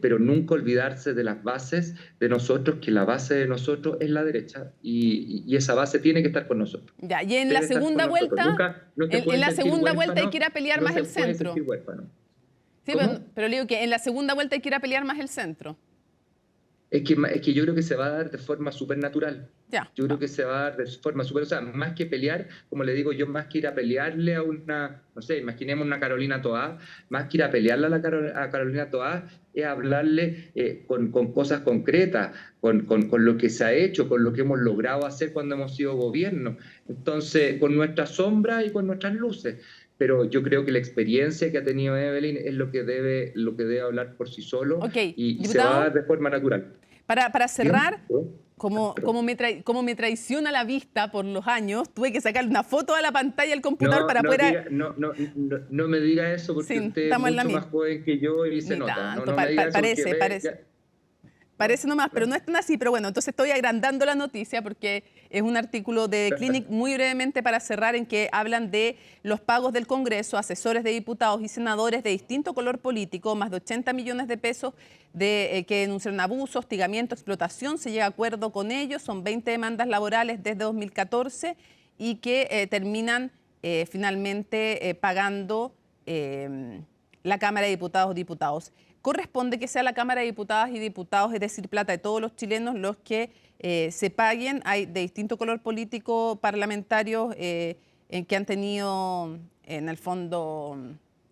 pero nunca olvidarse de las bases de nosotros, que la base de nosotros es la derecha, y esa base tiene que estar con nosotros. Ya, y en la segunda vuelta, en la segunda vuelta hay que ir a pelear más el centro. Sí, pero le digo que en la segunda vuelta hay que ir a pelear más el centro. Es que yo creo que se va a dar de forma súper natural. Yo creo que se va a dar de forma súper... O sea, más que pelear, como le digo yo, más que ir a pelearle a una... No sé, imaginemos una Carolina Toá, más que ir a pelearle a Carolina Toá, es hablarle con cosas concretas, con lo que se ha hecho, con lo que hemos logrado hacer cuando hemos sido gobierno. Entonces, con nuestras sombras y con nuestras luces. Pero yo creo que la experiencia que ha tenido Evelyn es lo que debe hablar por sí solo, y se va a dar de forma natural. Para cerrar, como me traiciona la vista por los años, tuve que sacar una foto a la pantalla del computador para poder... No me diga eso, porque usted es mucho más joven que yo y se nota. Tanto, parece nomás, pero no es tan así. Pero bueno, entonces estoy agrandando la noticia porque es un artículo de Clinic, muy brevemente para cerrar, en que hablan de los pagos del Congreso a asesores de diputados y senadores de distinto color político, más de 80 millones de pesos que denunciaron abuso, hostigamiento, explotación. Se llega a acuerdo con ellos, son 20 demandas laborales desde 2014 y que terminan finalmente pagando la Cámara de Diputados y Diputados. Corresponde que sea la Cámara de Diputadas y Diputados, es decir, plata de todos los chilenos, los que se paguen. Hay de distinto color político parlamentarios en que han tenido, en el fondo,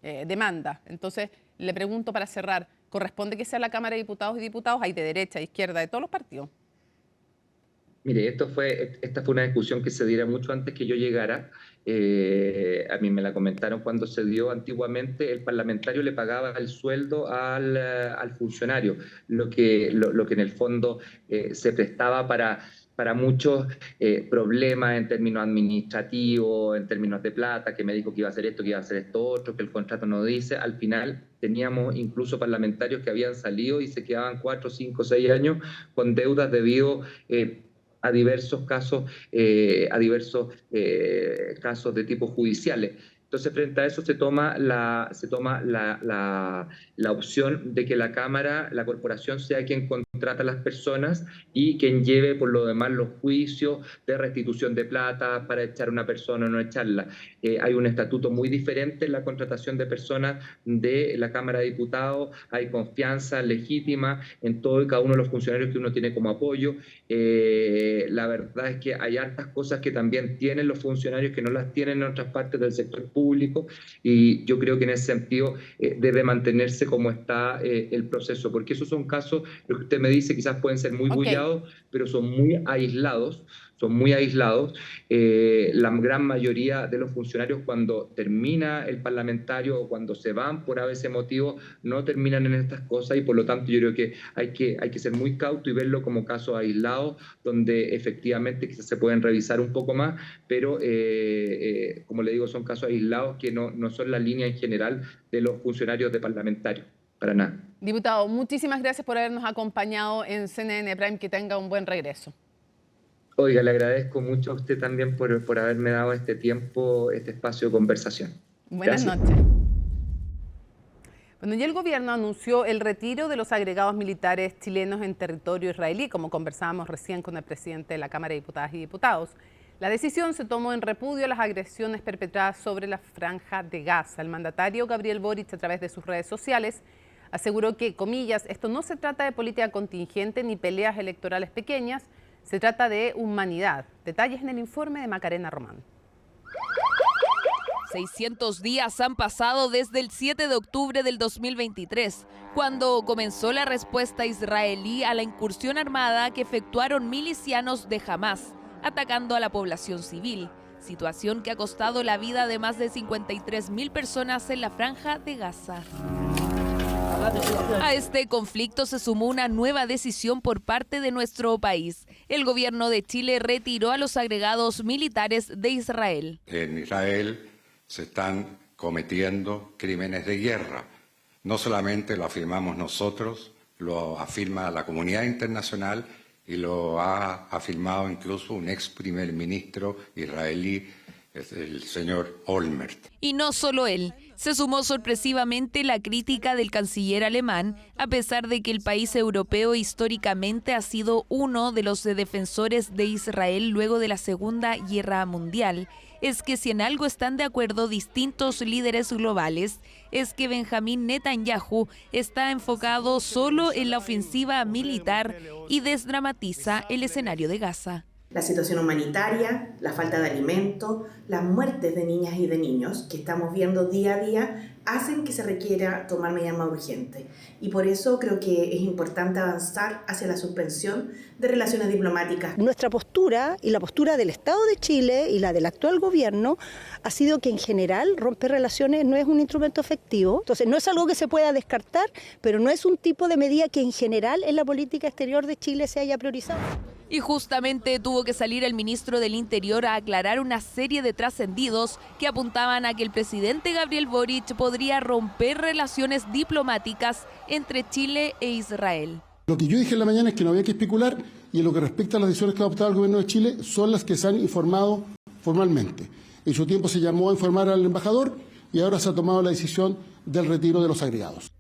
demanda. Entonces, le pregunto para cerrar, ¿corresponde que sea la Cámara de Diputados y Diputados? Hay de derecha, de izquierda, de todos los partidos. Mire, esta fue una discusión que se diera mucho antes que yo llegara. A mí me la comentaron cuando se dio antiguamente. El parlamentario le pagaba el sueldo al funcionario, lo que en el fondo se prestaba para muchos problemas en términos administrativos, en términos de plata, que me dijo que iba a hacer esto, que iba a hacer esto otro, que el contrato no dice. Al final teníamos incluso parlamentarios que habían salido y se quedaban 4, 5, 6 años con deudas debido a diversos casos de tipo judiciales. Entonces, frente a eso se toma la opción de que la Cámara, la corporación, sea quien contrata a las personas y quien lleve por lo demás los juicios de restitución de plata para echar a una persona o no echarla. Hay un estatuto muy diferente en la contratación de personas de la Cámara de Diputados, hay confianza legítima en todo y cada uno de los funcionarios que uno tiene como apoyo. La verdad es que hay hartas cosas que también tienen los funcionarios que no las tienen en otras partes del sector público, y yo creo que en ese sentido debe mantenerse como está el proceso, porque esos son casos, lo que usted me dice, quizás pueden ser muy bullados, pero son muy aislados. La gran mayoría de los funcionarios, cuando termina el parlamentario o cuando se van por a veces motivos, no terminan en estas cosas, y por lo tanto yo creo que hay que ser muy cauto y verlo como casos aislados, donde efectivamente quizás se pueden revisar un poco más, pero como le digo, son casos aislados que no son la línea en general de los funcionarios de parlamentarios, para nada. Diputado, muchísimas gracias por habernos acompañado en CNN Prime, que tenga un buen regreso. Oiga, le agradezco mucho a usted también por haberme dado este tiempo, este espacio de conversación. Buenas noches. Bueno, ya el gobierno anunció el retiro de los agregados militares chilenos en territorio israelí, como conversábamos recién con el presidente de la Cámara de Diputadas y Diputados. La decisión se tomó en repudio a las agresiones perpetradas sobre la Franja de Gaza. El mandatario Gabriel Boric, a través de sus redes sociales, aseguró que, comillas, esto no se trata de política contingente ni peleas electorales pequeñas, se trata de humanidad. Detalles en el informe de Macarena Román. 600 días han pasado desde el 7 de octubre del 2023, cuando comenzó la respuesta israelí a la incursión armada que efectuaron milicianos de Hamás, atacando a la población civil, situación que ha costado la vida de más de 53.000 personas en la Franja de Gaza. A este conflicto se sumó una nueva decisión por parte de nuestro país. El gobierno de Chile retiró a los agregados militares de Israel. En Israel se están cometiendo crímenes de guerra. No solamente lo afirmamos nosotros, lo afirma la comunidad internacional y lo ha afirmado incluso un ex primer ministro israelí, el señor Olmert. Y no solo él. Se sumó sorpresivamente la crítica del canciller alemán, a pesar de que el país europeo históricamente ha sido uno de los defensores de Israel luego de la Segunda Guerra Mundial. Es que si en algo están de acuerdo distintos líderes globales, es que Benjamín Netanyahu está enfocado solo en la ofensiva militar y desdramatiza el escenario de Gaza. La situación humanitaria, la falta de alimento, las muertes de niñas y de niños que estamos viendo día a día hacen que se requiera tomar medidas más urgentes. Y por eso creo que es importante avanzar hacia la suspensión de relaciones diplomáticas. Nuestra postura y la postura del Estado de Chile y la del actual gobierno ha sido que en general romper relaciones no es un instrumento efectivo. Entonces no es algo que se pueda descartar, pero no es un tipo de medida que en general en la política exterior de Chile se haya priorizado. Y justamente tuvo que salir el ministro del Interior a aclarar una serie de trascendidos que apuntaban a que el presidente Gabriel Boric podría romper relaciones diplomáticas entre Chile e Israel. Lo que yo dije en la mañana es que no había que especular, y en lo que respecta a las decisiones que ha adoptado el gobierno de Chile son las que se han informado formalmente. En su tiempo se llamó a informar al embajador y ahora se ha tomado la decisión del retiro de los agregados.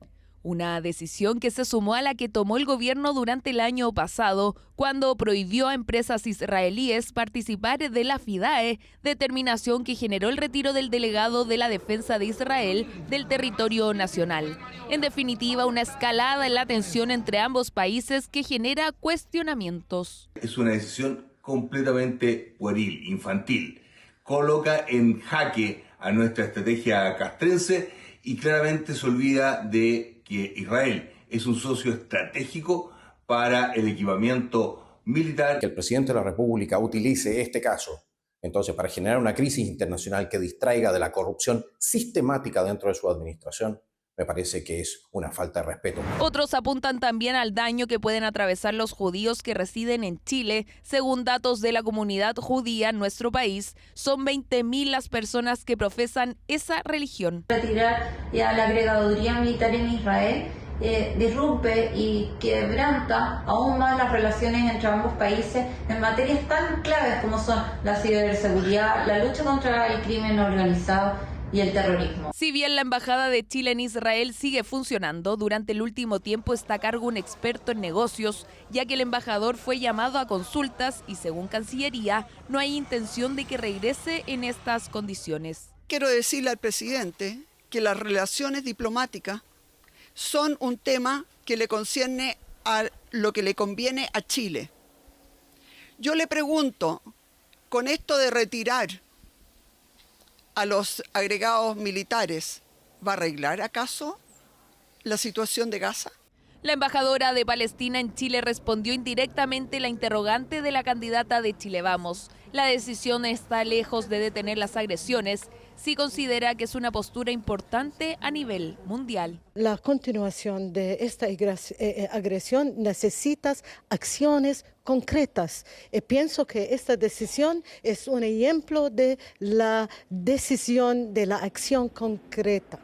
Una decisión que se sumó a la que tomó el gobierno durante el año pasado, cuando prohibió a empresas israelíes participar de la FIDAE, determinación que generó el retiro del delegado de la defensa de Israel del territorio nacional. En definitiva, una escalada en la tensión entre ambos países que genera cuestionamientos. Es una decisión completamente pueril, infantil. Coloca en jaque a nuestra estrategia castrense y claramente se olvida de que Israel es un socio estratégico para el equipamiento militar. Que el presidente de la República utilice este caso, entonces, para generar una crisis internacional que distraiga de la corrupción sistemática dentro de su administración, me parece que es una falta de respeto. Otros apuntan también al daño que pueden atravesar los judíos que residen en Chile. Según datos de la comunidad judía en nuestro país, son 20.000 las personas que profesan esa religión. Retirar ya la agregaduría militar en Israel disrumpe y quebranta aún más las relaciones entre ambos países en materias tan claves como son la ciberseguridad, la lucha contra el crimen organizado y el terrorismo. Si bien la embajada de Chile en Israel sigue funcionando, durante el último tiempo está a cargo un experto en negocios, ya que el embajador fue llamado a consultas y, según Cancillería, no hay intención de que regrese en estas condiciones. Quiero decirle al presidente que las relaciones diplomáticas son un tema que le concierne a lo que le conviene a Chile. Yo le pregunto, con esto de retirar a los agregados militares, ¿va a arreglar acaso la situación de Gaza? La embajadora de Palestina en Chile respondió indirectamente la interrogante de la candidata de Chile Vamos. La decisión está lejos de detener las agresiones, sí considera que es una postura importante a nivel mundial. La continuación de esta agresión necesita acciones concretas. Pienso que esta decisión es un ejemplo de la decisión de la acción concreta.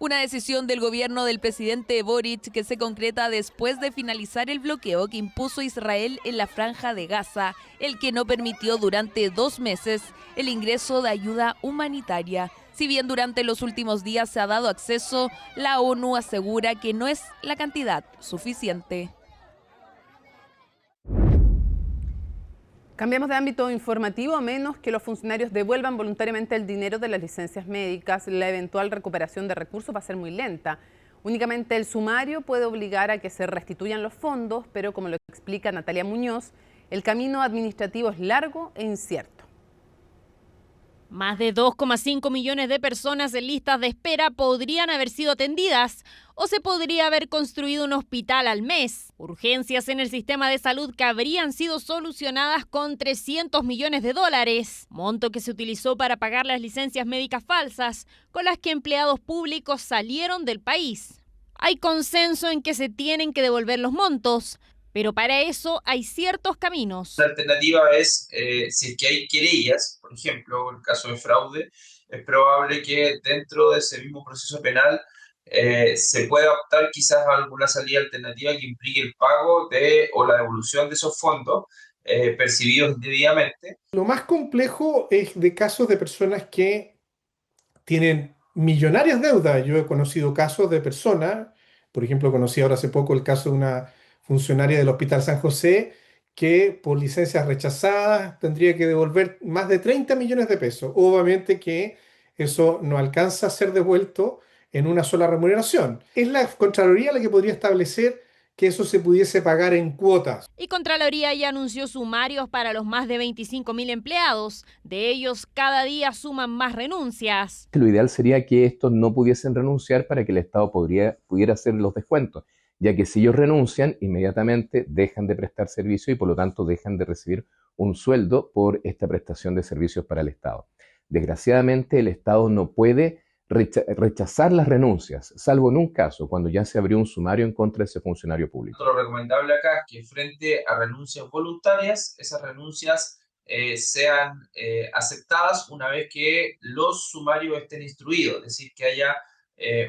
Una decisión del gobierno del presidente Boric que se concreta después de finalizar el bloqueo que impuso Israel en la Franja de Gaza, el que no permitió durante 2 meses el ingreso de ayuda humanitaria. Si bien durante los últimos días se ha dado acceso, la ONU asegura que no es la cantidad suficiente. Cambiamos de ámbito informativo, a menos que los funcionarios devuelvan voluntariamente el dinero de las licencias médicas. La eventual recuperación de recursos va a ser muy lenta. Únicamente el sumario puede obligar a que se restituyan los fondos, pero como lo explica Natalia Muñoz, el camino administrativo es largo e incierto. Más de 2,5 millones de personas en listas de espera podrían haber sido atendidas o se podría haber construido un hospital al mes. Urgencias en el sistema de salud que habrían sido solucionadas con $300 millones, monto que se utilizó para pagar las licencias médicas falsas con las que empleados públicos salieron del país. Hay consenso en que se tienen que devolver los montos, pero para eso hay ciertos caminos. La alternativa es, si es que hay querellas, por ejemplo, en el caso de fraude, es probable que dentro de ese mismo proceso penal se pueda optar quizás a alguna salida alternativa que implique el pago o la devolución de esos fondos percibidos indebidamente. Lo más complejo es de casos de personas que tienen millonarias deudas. Yo he conocido casos de personas, por ejemplo, conocí ahora hace poco el caso de una funcionaria del Hospital San José que por licencias rechazadas tendría que devolver más de 30 millones de pesos. Obviamente que eso no alcanza a ser devuelto en una sola remuneración. Es la Contraloría la que podría establecer que eso se pudiese pagar en cuotas. Y Contraloría ya anunció sumarios para los más de 25.000 empleados. De ellos, cada día suman más renuncias. Lo ideal sería que estos no pudiesen renunciar para que el Estado pudiera hacer los descuentos, ya que si ellos renuncian, inmediatamente dejan de prestar servicio y por lo tanto dejan de recibir un sueldo por esta prestación de servicios para el Estado. Desgraciadamente, el Estado no puede rechazar las renuncias, salvo en un caso, cuando ya se abrió un sumario en contra de ese funcionario público. Lo recomendable acá es que frente a renuncias voluntarias, esas renuncias sean aceptadas una vez que los sumarios estén instruidos, es decir, que haya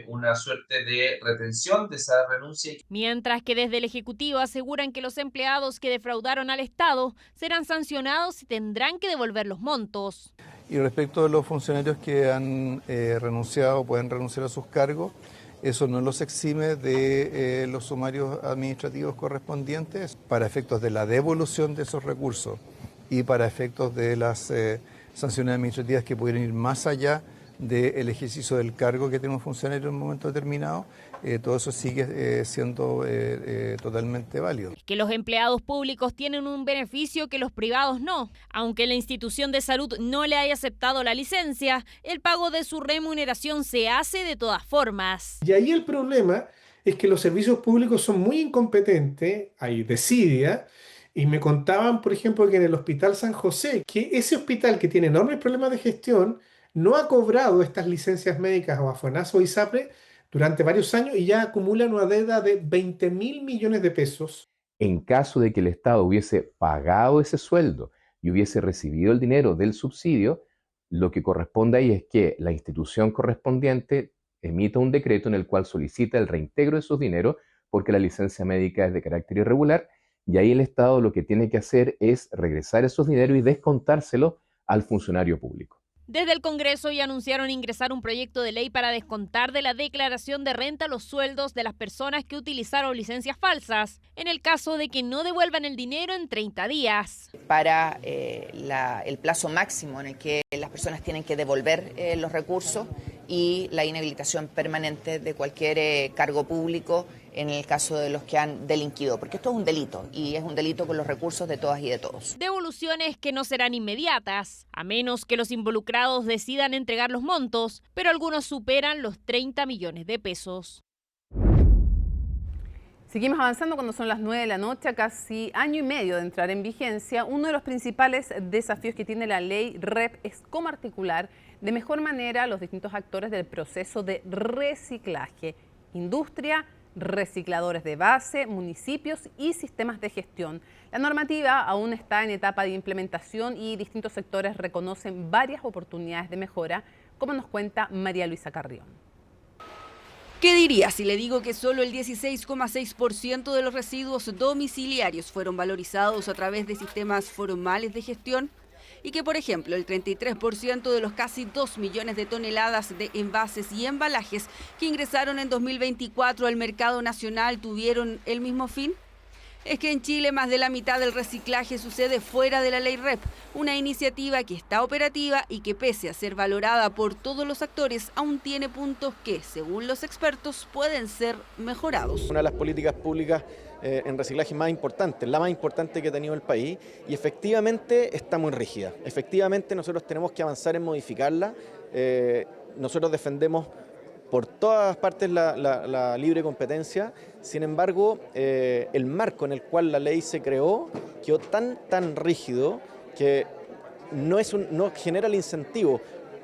una suerte de retención de esa renuncia. Mientras que desde el Ejecutivo aseguran que los empleados que defraudaron al Estado serán sancionados y tendrán que devolver los montos. Y respecto de los funcionarios que han renunciado o pueden renunciar a sus cargos, eso no los exime de los sumarios administrativos correspondientes para efectos de la devolución de esos recursos y para efectos de las sanciones administrativas que pudieran ir más allá del ejercicio del cargo que tiene un funcionario en un momento determinado. Todo eso sigue siendo totalmente válido. Que los empleados públicos tienen un beneficio que los privados no. Aunque la institución de salud no le haya aceptado la licencia, el pago de su remuneración se hace de todas formas. Y ahí el problema es que los servicios públicos son muy incompetentes, hay desidia, y me contaban, por ejemplo, que en el Hospital San José, que ese hospital que tiene enormes problemas de gestión, no ha cobrado estas licencias médicas o AFONASA o ISAPRE durante varios años y ya acumulan una deuda de 20.000 millones de pesos. En caso de que el Estado hubiese pagado ese sueldo y hubiese recibido el dinero del subsidio, lo que corresponde ahí es que la institución correspondiente emita un decreto en el cual solicita el reintegro de esos dineros porque la licencia médica es de carácter irregular y ahí el Estado lo que tiene que hacer es regresar esos dineros y descontárselo al funcionario público. Desde el Congreso ya anunciaron ingresar un proyecto de ley para descontar de la declaración de renta los sueldos de las personas que utilizaron licencias falsas, en el caso de que no devuelvan el dinero en 30 días. Para el plazo máximo en el que las personas tienen que devolver los recursos y la inhabilitación permanente de cualquier cargo público en el caso de los que han delinquido, porque esto es un delito y es un delito con los recursos de todas y de todos. Devoluciones que no serán inmediatas, a menos que los involucrados decidan entregar los montos, pero algunos superan los 30 millones de pesos. Seguimos avanzando cuando son las 9 de la noche, a casi año y medio de entrar en vigencia. Uno de los principales desafíos que tiene la ley REP es cómo articular de mejor manera a los distintos actores del proceso de reciclaje, industria, recicladores de base, municipios y sistemas de gestión. La normativa aún está en etapa de implementación y distintos sectores reconocen varias oportunidades de mejora, como nos cuenta María Luisa Carrión. ¿Qué diría si le digo que solo el 16,6% de los residuos domiciliarios fueron valorizados a través de sistemas formales de gestión? Y que, por ejemplo, el 33% de los casi 2 millones de toneladas de envases y embalajes que ingresaron en 2024 al mercado nacional tuvieron el mismo fin? Es que en Chile más de la mitad del reciclaje sucede fuera de la ley REP, una iniciativa que está operativa y que pese a ser valorada por todos los actores, aún tiene puntos que, según los expertos, pueden ser mejorados. Una de las políticas públicas en reciclaje más importante, la más importante que ha tenido el país, y efectivamente está muy rígida. Efectivamente nosotros tenemos que avanzar en modificarla. Nosotros defendemos por todas partes la libre competencia. Sin embargo, el marco en el cual la ley se creó quedó tan rígido que no genera el incentivo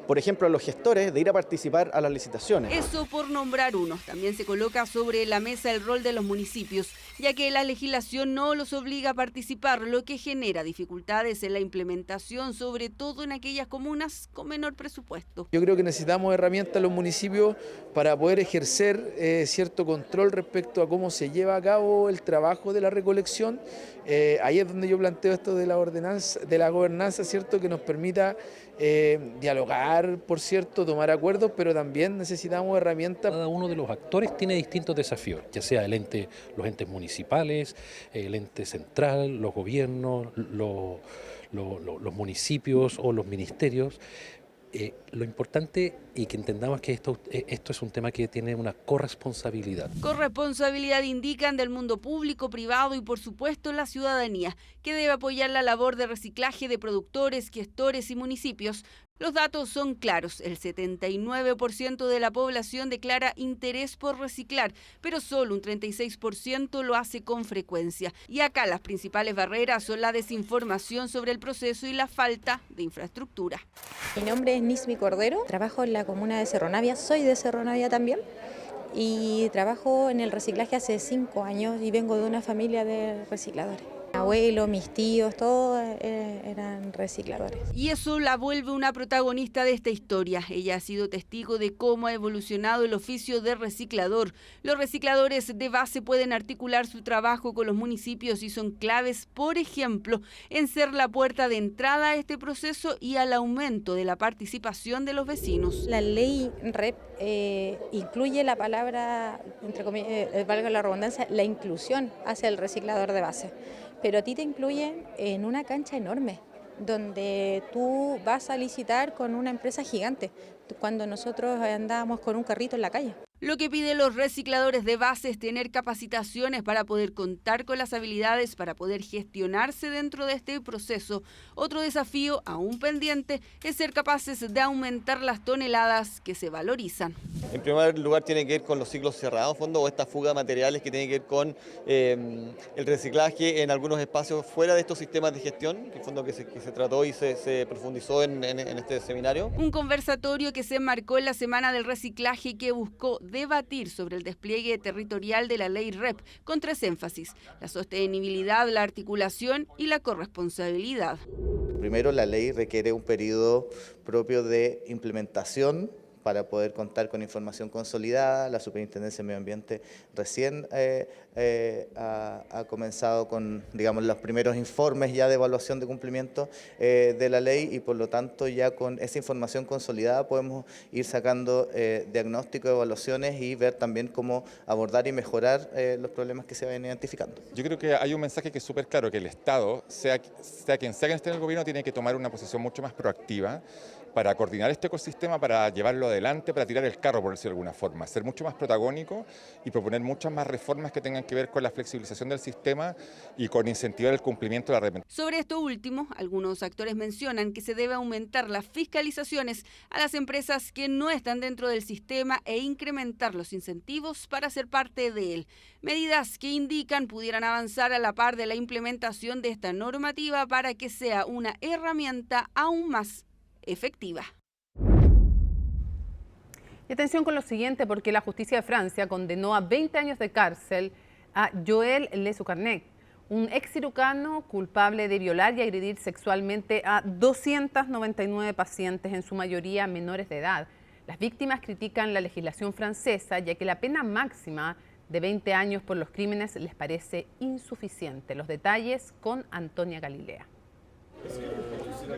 por ejemplo, a los gestores de ir a participar a las licitaciones. Eso por nombrar unos. También se coloca sobre la mesa el rol de los municipios, ya que la legislación no los obliga a participar, lo que genera dificultades en la implementación, sobre todo en aquellas comunas con menor presupuesto. Yo creo que necesitamos herramientas en los municipios para poder ejercer cierto control respecto a cómo se lleva a cabo el trabajo de la recolección. Ahí es donde yo planteo esto de la ordenanza, de la gobernanza, ¿cierto?, que nos permita dialogar, por cierto, tomar acuerdos, pero también necesitamos herramientas. Cada uno de los actores tiene distintos desafíos, ya sea los entes municipales, el ente central, los gobiernos, los municipios o los ministerios. Lo importante y que entendamos que esto es un tema que tiene una corresponsabilidad. Corresponsabilidad indican del mundo público, privado y por supuesto la ciudadanía, que debe apoyar la labor de reciclaje de productores, gestores y municipios. Los datos son claros, el 79% de la población declara interés por reciclar, pero solo un 36% lo hace con frecuencia. Y acá las principales barreras son la desinformación sobre el proceso y la falta de infraestructura. Mi nombre es Nismi Cordero, trabajo en la comuna de Cerro Navia, soy de Cerro Navia también y trabajo en el reciclaje hace 5 años y vengo de una familia de recicladores. Mi abuelo, mis tíos, todos eran recicladores. Y eso la vuelve una protagonista de esta historia. Ella ha sido testigo de cómo ha evolucionado el oficio de reciclador. Los recicladores de base pueden articular su trabajo con los municipios y son claves, por ejemplo, en ser la puerta de entrada a este proceso y al aumento de la participación de los vecinos. La ley REP incluye la palabra, entre comillas, valga la redundancia, la inclusión hacia el reciclador de base. Pero a ti te incluyen en una cancha enorme, donde tú vas a licitar con una empresa gigante, cuando nosotros andábamos con un carrito en la calle. Lo que piden los recicladores de base es tener capacitaciones para poder contar con las habilidades para poder gestionarse dentro de este proceso. Otro desafío aún pendiente es ser capaces de aumentar las toneladas que se valorizan. En primer lugar tiene que ver con los ciclos cerrados, fondo, o esta fuga de materiales que tiene que ver con el reciclaje en algunos espacios fuera de estos sistemas de gestión, que fondo que se trató y se profundizó en este seminario. Un conversatorio que se enmarcó en la Semana del Reciclaje y que buscó debatir sobre el despliegue territorial de la ley REP con 3 énfasis: la sostenibilidad, la articulación y la corresponsabilidad. Primero, la ley requiere un periodo propio de implementación para poder contar con información consolidada. La Superintendencia de Medio Ambiente recién ha comenzado con, digamos, los primeros informes ya de evaluación de cumplimiento de la ley y por lo tanto ya con esa información consolidada podemos ir sacando diagnósticos, evaluaciones y ver también cómo abordar y mejorar los problemas que se vayan identificando. Yo creo que hay un mensaje que es súper claro, que el Estado, sea quien sea que esté en el gobierno, tiene que tomar una posición mucho más proactiva para coordinar este ecosistema, para llevarlo adelante, para tirar el carro, por decirlo de alguna forma, ser mucho más protagónico y proponer muchas más reformas que tengan que ver con la flexibilización del sistema y con incentivar el cumplimiento de la reglamentación. Sobre esto último, algunos actores mencionan que se debe aumentar las fiscalizaciones a las empresas que no están dentro del sistema e incrementar los incentivos para ser parte de él. Medidas que indican pudieran avanzar a la par de la implementación de esta normativa para que sea una herramienta aún más efectiva. Y atención con lo siguiente, porque la justicia de Francia condenó a 20 años de cárcel a Joël Lesucarnec, un ex cirujano culpable de violar y agredir sexualmente a 299 pacientes, en su mayoría menores de edad. Las víctimas critican la legislación francesa, ya que la pena máxima de 20 años por los crímenes les parece insuficiente. Los detalles con Antonia Galilea.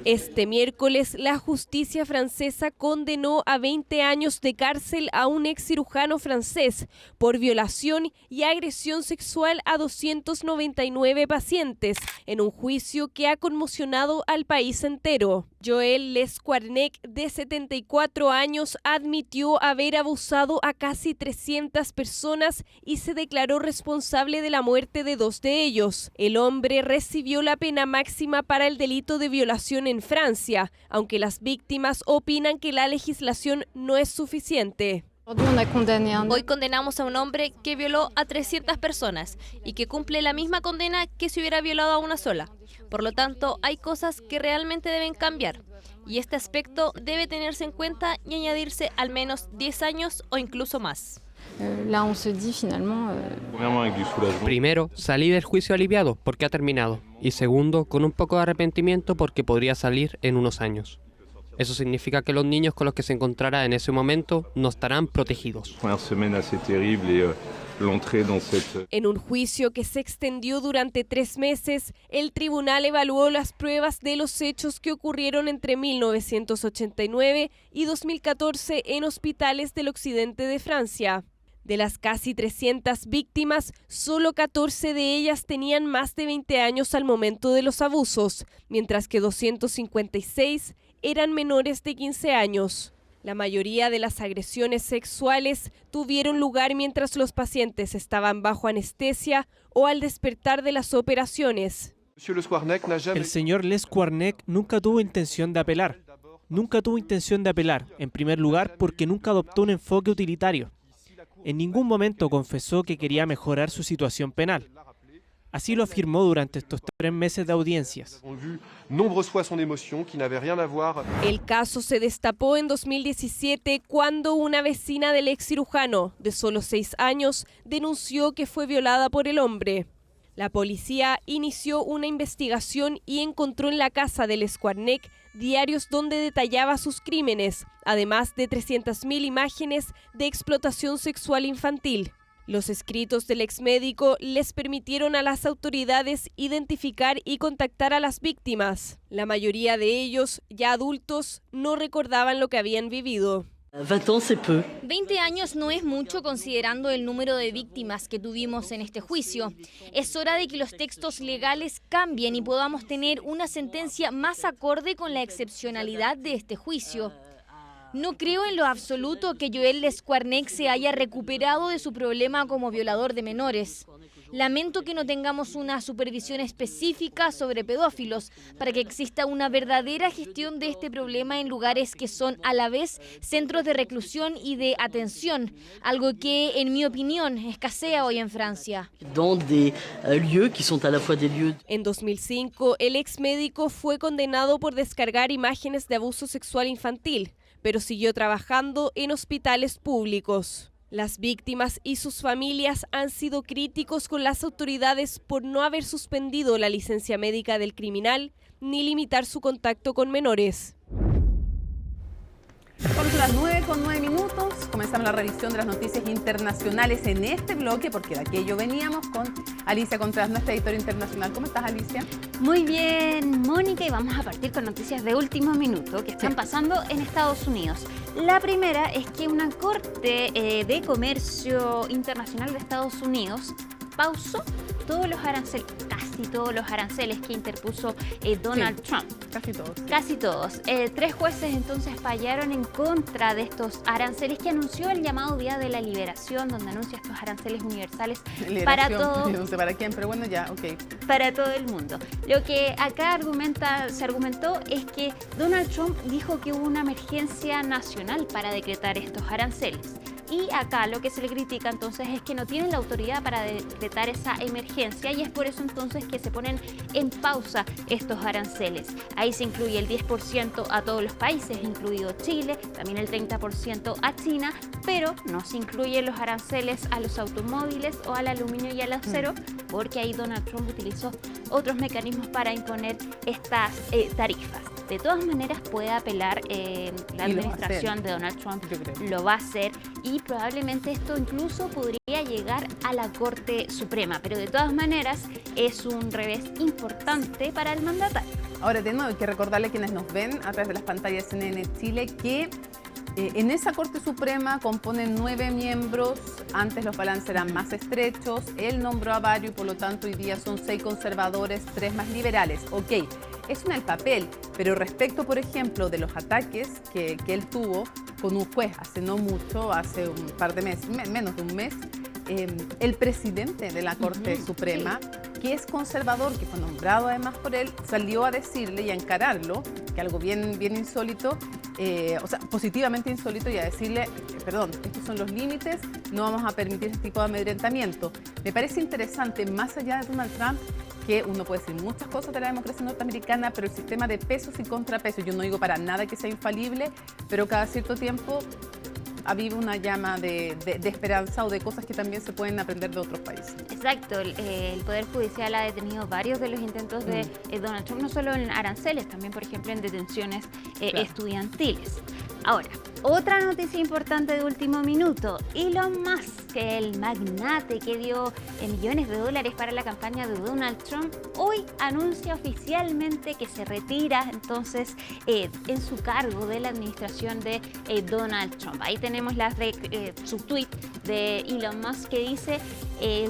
Este miércoles, la justicia francesa condenó a 20 años de cárcel a un ex cirujano francés por violación y agresión sexual a 299 pacientes en un juicio que ha conmocionado al país entero. Joël Lesucarnec, de 74 años, admitió haber abusado a casi 300 personas y se declaró responsable de la muerte de 2 de ellos. El hombre recibió la pena máxima para el delito de violación en Francia, aunque las víctimas opinan que la legislación no es suficiente. Hoy condenamos a un hombre que violó a 300 personas y que cumple la misma condena que si hubiera violado a una sola. Por lo tanto, hay cosas que realmente deben cambiar. y este aspecto debe tenerse en cuenta y añadirse al menos 10 años o incluso más. Primero, salí del juicio aliviado porque ha terminado, y segundo, con un poco de arrepentimiento porque podría salir en unos años. Eso significa que los niños con los que se encontrará en ese momento no estarán protegidos. En un juicio que se extendió durante 3 meses, el tribunal evaluó las pruebas de los hechos que ocurrieron entre 1989 y 2014 en hospitales del occidente de Francia. De las casi 300 víctimas, solo 14 de ellas tenían más de 20 años al momento de los abusos, mientras que 256 eran menores de 15 años. La mayoría de las agresiones sexuales tuvieron lugar mientras los pacientes estaban bajo anestesia o al despertar de las operaciones. El señor Les Quarnec nunca tuvo intención de apelar. En primer lugar, porque nunca adoptó un enfoque utilitario. En ningún momento confesó que quería mejorar su situación penal. Así lo afirmó durante estos 3 meses de audiencias. El caso se destapó en 2017 cuando una vecina del ex cirujano, de solo 6 años, denunció que fue violada por el hombre. La policía inició una investigación y encontró en la casa de Les Quarnec diarios donde detallaba sus crímenes, además de 300.000 imágenes de explotación sexual infantil. Los escritos del exmédico les permitieron a las autoridades identificar y contactar a las víctimas. La mayoría de ellos, ya adultos, no recordaban lo que habían vivido. 20 años no es mucho considerando el número de víctimas que tuvimos en este juicio. Es hora de que los textos legales cambien y podamos tener una sentencia más acorde con la excepcionalidad de este juicio. No creo en lo absoluto que Joël Les Quarnec se haya recuperado de su problema como violador de menores. Lamento que no tengamos una supervisión específica sobre pedófilos para que exista una verdadera gestión de este problema en lugares que son a la vez centros de reclusión y de atención, algo que, en mi opinión, escasea hoy en Francia. En 2005, el ex médico fue condenado por descargar imágenes de abuso sexual infantil, pero siguió trabajando en hospitales públicos. Las víctimas y sus familias han sido críticos con las autoridades por no haber suspendido la licencia médica del criminal ni limitar su contacto con menores. Son las 9:09. Comenzamos la revisión de las noticias internacionales en este bloque, porque de aquello veníamos con Alicia Contreras, nuestra editora internacional. ¿Cómo estás, Alicia? Muy bien, Mónica, y vamos a partir con noticias de último minuto que están pasando en Estados Unidos. La primera es que una corte de comercio internacional de Estados Unidos pausó todos los aranceles, casi todos los aranceles que interpuso Donald Trump. Casi todos. 3 jueces entonces fallaron en contra de estos aranceles que anunció el llamado Día de la Liberación, donde anuncia estos aranceles universales para todo. No sé para quién, pero bueno, ya, ok. Para todo el mundo. Lo que acá se argumentó es que Donald Trump dijo que hubo una emergencia nacional para decretar estos aranceles. Y acá lo que se le critica entonces es que no tienen la autoridad para decretar esa emergencia, y es por eso entonces que se ponen en pausa estos aranceles. Ahí se incluye el 10% a todos los países, incluido Chile, también el 30% a China, pero no se incluyen los aranceles a los automóviles o al aluminio y al acero, porque ahí Donald Trump utilizó otros mecanismos para imponer estas tarifas. De todas maneras puede apelar la administración de Donald Trump, lo va a hacer, y probablemente esto incluso podría llegar a la Corte Suprema, pero de todas maneras es un revés importante para el mandatario. Ahora, de nuevo, hay que recordarle a quienes nos ven a través de las pantallas de CNN Chile que en esa Corte Suprema componen 9 miembros. Antes los balances eran más estrechos. Él nombró a varios y por lo tanto hoy día son 6 conservadores, 3 más liberales. Ok, es en el papel, pero respecto, por ejemplo, de los ataques que él tuvo con un juez hace no mucho, hace un par de meses, menos de un mes, el presidente de la Corte Suprema, que es conservador, que fue nombrado además por él, salió a decirle y a encararlo, que algo bien insólito, o sea, positivamente insólito, y a decirle, perdón, estos son los límites, no vamos a permitir este tipo de amedrentamiento. Me parece interesante, más allá de Donald Trump, que uno puede decir muchas cosas de la democracia norteamericana, pero el sistema de pesos y contrapesos, yo no digo para nada que sea infalible, pero cada cierto tiempo aviva una llama de esperanza o de cosas que también se pueden aprender de otros países. Exacto, el Poder Judicial ha detenido varios de los intentos de Donald Trump, no solo en aranceles, también por ejemplo en detenciones estudiantiles. Ahora, otra noticia importante de último minuto, Elon Musk, el magnate que dio millones de dólares para la campaña de Donald Trump, hoy anuncia oficialmente que se retira entonces en su cargo de la administración de Donald Trump. Ahí tenemos su tweet de Elon Musk que dice: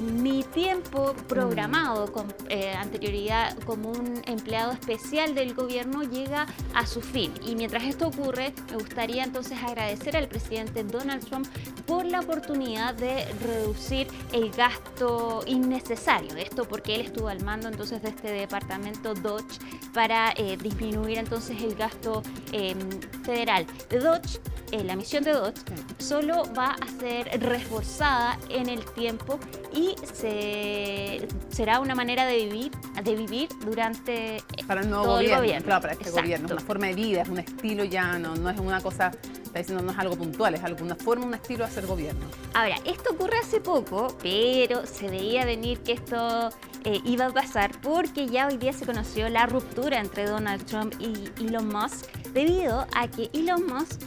mi tiempo programado con anterioridad como un empleado especial del gobierno llega a su fin, y mientras esto ocurre me gustaría entonces agradecer al presidente Donald Trump por la oportunidad de reducir el gasto innecesario. Esto porque él estuvo al mando entonces de este departamento Dodge para disminuir entonces el gasto federal. La misión de Dodge solo va a ser reforzada en el tiempo y será una manera de vivir durante para el nuevo todo gobierno. El gobierno. Claro, para este gobierno, es una forma de vida, es un estilo ya, no es una cosa, está diciendo, no es algo puntual, es alguna forma, un estilo de hacer gobierno. Ahora, esto ocurre hace poco, pero se veía venir que esto iba a pasar porque ya hoy día se conoció la ruptura entre Donald Trump y Elon Musk, debido a que Elon Musk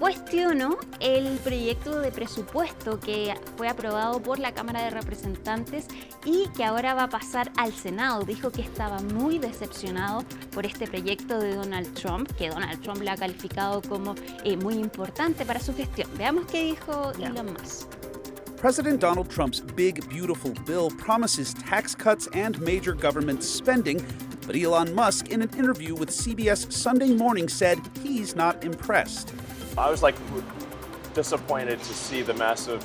cuestionó el proyecto de presupuesto que fue aprobado por la Cámara de Representantes y que ahora va a pasar al Senado. Dijo que estaba muy decepcionado por este proyecto de Donald Trump, que Donald Trump la ha calificado como muy importante para su gestión. Veamos qué dijo Elon Musk. President Donald Trump's big, beautiful bill promises tax cuts and major government spending, but Elon Musk, in an interview with CBS Sunday Morning, said he's not impressed. I was disappointed to see the massive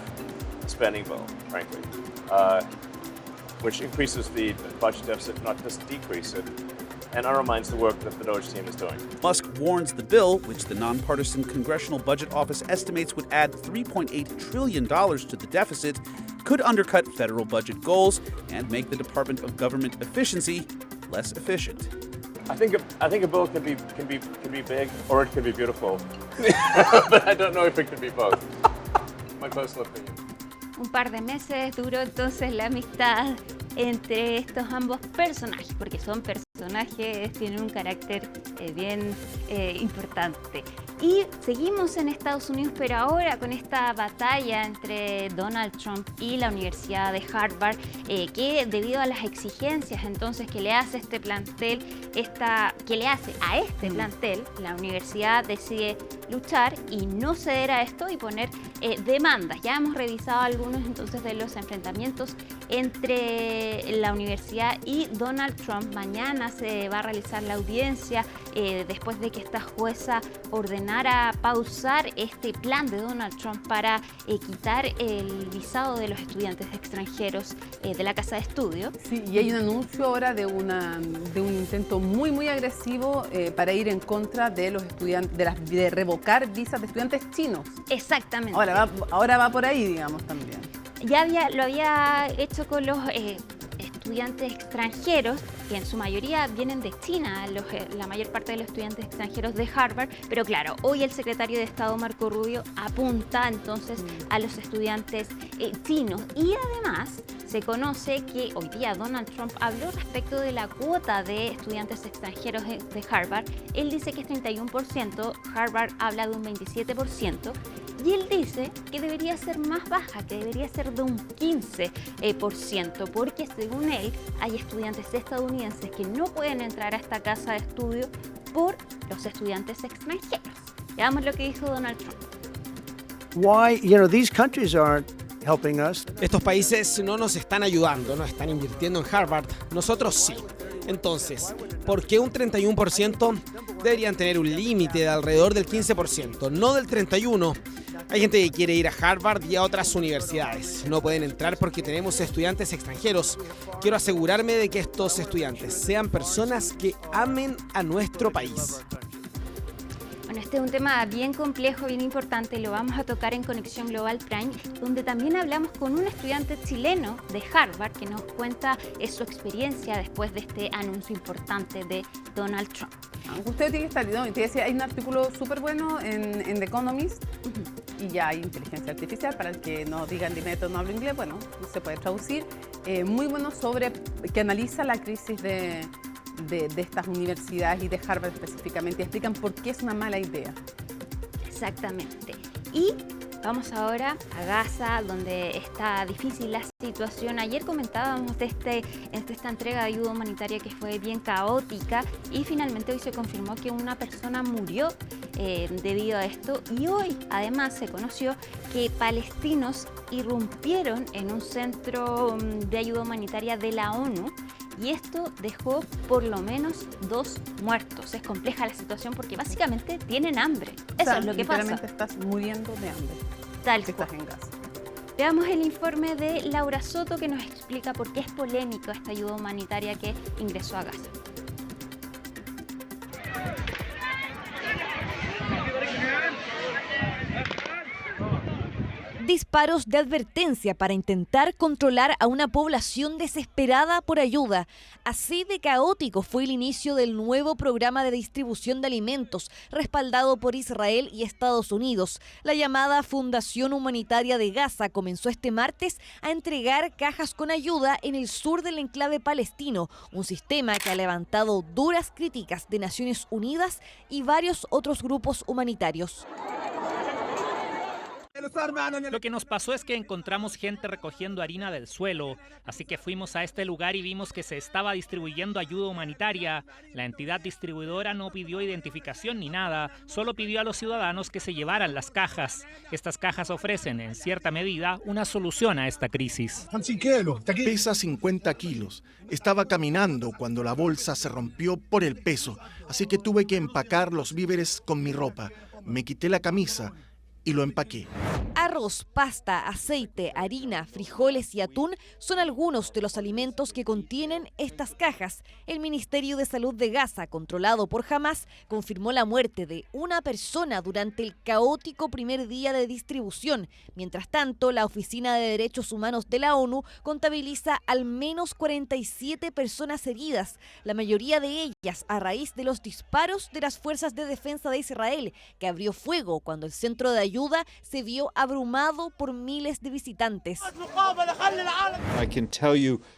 spending bill, frankly, which increases the budget deficit, not just decrease it, and undermines the work that the Doge team is doing. Musk warns the bill, which the nonpartisan Congressional Budget Office estimates would add $3.8 trillion to the deficit, could undercut federal budget goals and make the Department of Government Efficiency less efficient. I think a bill can be big or it can be beautiful, but I don't know if it can be both. My personal opinion. Un par de meses duró entonces la amistad entre estos ambos personajes, porque son personajes, tienen un carácter bien importante. Y seguimos en Estados Unidos, pero ahora con esta batalla entre Donald Trump y la Universidad de Harvard, que debido a las exigencias entonces que le hace este plantel, la universidad decide luchar y no ceder a esto y poner demandas. Ya hemos revisado algunos entonces de los enfrentamientos entre la universidad y Donald Trump. Mañana se va a realizar la audiencia después de que esta jueza ordenara pausar este plan de Donald Trump para quitar el visado de los estudiantes extranjeros de la casa de estudio. Sí, y hay un anuncio ahora de un intento muy agresivo para ir en contra de los estudiantes, de revocar visas de estudiantes chinos. Exactamente. Ahora va por ahí, digamos, también. Lo había hecho con los estudiantes extranjeros, que en su mayoría vienen de China, la mayor parte de los estudiantes extranjeros de Harvard, pero claro, hoy el secretario de Estado Marco Rubio apunta entonces a los estudiantes chinos, y además se conoce que hoy día Donald Trump habló respecto de la cuota de estudiantes extranjeros de Harvard. Él dice que es 31%, Harvard habla de un 27%, y él dice que debería ser más baja, que debería ser de un 15%, porque según él hay estudiantes estadounidenses que no pueden entrar a esta casa de estudio por los estudiantes extranjeros. Veamos lo que dijo Donald Trump. These countries aren't helping us. Estos países no nos están ayudando, no están invirtiendo en Harvard. Nosotros sí. Entonces, ¿por qué un 31%? Deberían tener un límite de alrededor del 15%, no del 31%. Hay gente que quiere ir a Harvard y a otras universidades. No pueden entrar porque tenemos estudiantes extranjeros. Quiero asegurarme de que estos estudiantes sean personas que amen a nuestro país. Bueno, Este es un tema bien complejo, bien importante, lo vamos a tocar en Conexión Global Prime, donde también hablamos con un estudiante chileno de Harvard que nos cuenta su experiencia después de este anuncio importante de Donald Trump. Usted tiene que estar, ¿no? Te decía, hay un artículo súper bueno en The Economist y ya hay inteligencia artificial, para el que no diga en Dineto no hablo inglés, bueno, se puede traducir, muy bueno que analiza la crisis de estas universidades y de Harvard específicamente, y explican por qué es una mala idea. Exactamente. Y vamos ahora a Gaza, donde está difícil la situación. Ayer comentábamos de esta entrega de ayuda humanitaria que fue bien caótica y finalmente hoy se confirmó que una persona murió debido a esto, y hoy además se conoció que palestinos irrumpieron en un centro de ayuda humanitaria de la ONU y esto dejó por lo menos 2 muertos. Es compleja la situación porque básicamente tienen hambre. Eso es lo que pasa. Literalmente estás muriendo de hambre. Tal que estás en Gaza. Veamos el informe de Laura Soto que nos explica por qué es polémico esta ayuda humanitaria que ingresó a Gaza. Disparos de advertencia para intentar controlar a una población desesperada por ayuda. Así de caótico fue el inicio del nuevo programa de distribución de alimentos respaldado por Israel y Estados Unidos. La llamada Fundación Humanitaria de Gaza comenzó este martes a entregar cajas con ayuda en el sur del enclave palestino, un sistema que ha levantado duras críticas de Naciones Unidas y varios otros grupos humanitarios. Lo que nos pasó es que encontramos gente recogiendo harina del suelo, así que fuimos a este lugar y vimos que se estaba distribuyendo ayuda humanitaria. La entidad distribuidora no pidió identificación ni nada, solo pidió a los ciudadanos que se llevaran las cajas. Estas cajas ofrecen, en cierta medida, una solución a esta crisis. Pesa 50 kilos. Estaba caminando cuando la bolsa se rompió por el peso, así que tuve que empacar los víveres con mi ropa. Me quité la camisa y lo empaqué. Arroz, pasta, aceite, harina, frijoles y atún son algunos de los alimentos que contienen estas cajas. El Ministerio de Salud de Gaza, controlado por Hamás, confirmó la muerte de una persona durante el caótico primer día de distribución. Mientras tanto, la Oficina de Derechos Humanos de la ONU contabiliza al menos 47 personas heridas, la mayoría de ellas a raíz de los disparos de las Fuerzas de Defensa de Israel, que abrió fuego cuando el centro de ayuda se vio abrumado por miles de visitantes.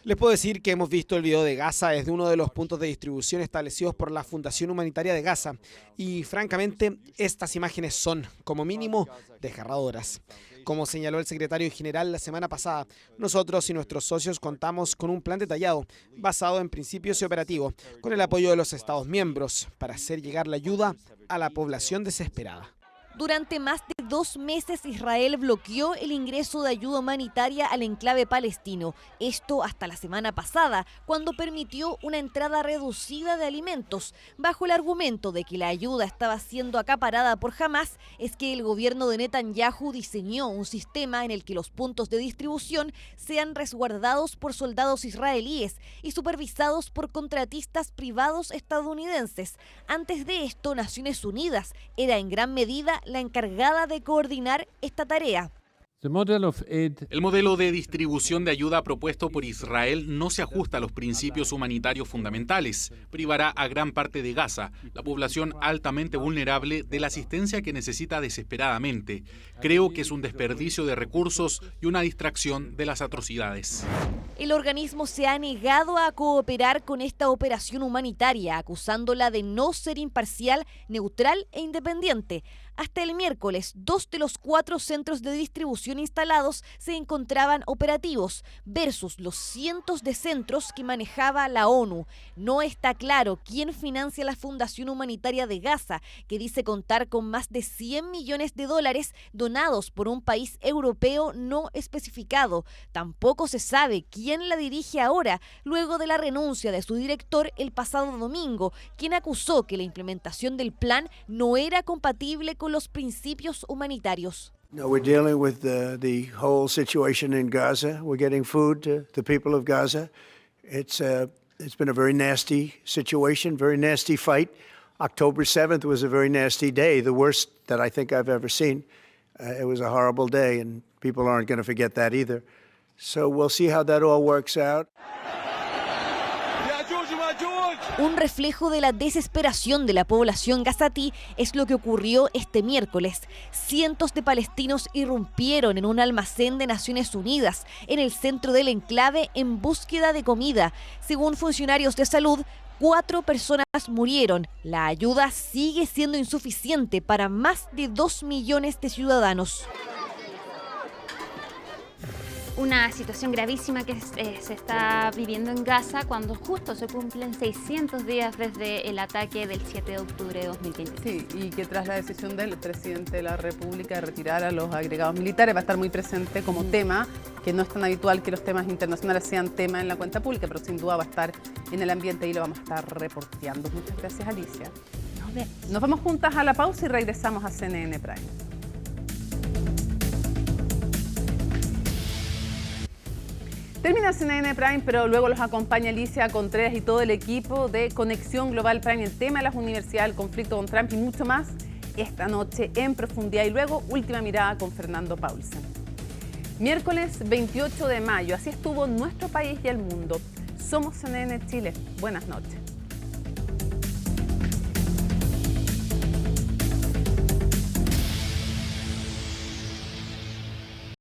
Les puedo decir que hemos visto el video de Gaza desde uno de los puntos de distribución establecidos por la Fundación Humanitaria de Gaza y francamente estas imágenes son, como mínimo, desgarradoras. Como señaló el secretario general la semana pasada, nosotros y nuestros socios contamos con un plan detallado, basado en principios y operativos, con el apoyo de los Estados miembros, para hacer llegar la ayuda a la población desesperada. Durante más de 2 meses, Israel bloqueó el ingreso de ayuda humanitaria al enclave palestino. Esto hasta la semana pasada, cuando permitió una entrada reducida de alimentos. Bajo el argumento de que la ayuda estaba siendo acaparada por Hamás, es que el gobierno de Netanyahu diseñó un sistema en el que los puntos de distribución sean resguardados por soldados israelíes y supervisados por contratistas privados estadounidenses. Antes de esto, Naciones Unidas era en gran medida la encargada de coordinar esta tarea. El modelo de distribución de ayuda propuesto por Israel no se ajusta a los principios humanitarios fundamentales. Privará a gran parte de Gaza, la población altamente vulnerable, de la asistencia que necesita desesperadamente. Creo que es un desperdicio de recursos y una distracción de las atrocidades. El organismo se ha negado a cooperar con esta operación humanitaria, acusándola de no ser imparcial, neutral e independiente. Hasta el miércoles, 2 de los 4 centros de distribución instalados se encontraban operativos, versus los cientos de centros que manejaba la ONU. No está claro quién financia la Fundación Humanitaria de Gaza, que dice contar con más de $100 millones donados por un país europeo no especificado. Tampoco se sabe quién la dirige ahora, luego de la renuncia de su director el pasado domingo, quien acusó que la implementación del plan no era compatible con los principios humanitarios. No, we're dealing with the whole situation in Gaza. We're getting food to the people of Gaza. It's been a very nasty situation, very nasty fight. October 7th was a very nasty day, the worst that I think I've ever seen. It was a horrible day, and people aren't going to forget that either. So we'll see how that all works out. Un reflejo de la desesperación de la población gazatí es lo que ocurrió este miércoles. Cientos de palestinos irrumpieron en un almacén de Naciones Unidas en el centro del enclave en búsqueda de comida. Según funcionarios de salud, 4 personas murieron. La ayuda sigue siendo insuficiente para más de 2 millones de ciudadanos. Una situación gravísima que se está viviendo en Gaza cuando justo se cumplen 600 días desde el ataque del 7 de octubre de 2023. Sí, y que tras la decisión del presidente de la República de retirar a los agregados militares va a estar muy presente como tema, que no es tan habitual que los temas internacionales sean tema en la cuenta pública, pero sin duda va a estar en el ambiente y lo vamos a estar reporteando. Muchas gracias, Alicia. Nos vamos juntas a la pausa y regresamos a CNN Prime. Termina CNN Prime, pero luego los acompaña Alicia Contreras y todo el equipo de Conexión Global Prime, el tema de las universidades, el conflicto con Trump y mucho más esta noche en profundidad. Y luego, última mirada con Fernando Paulsen. Miércoles 28 de mayo, así estuvo nuestro país y el mundo. Somos CNN Chile. Buenas noches.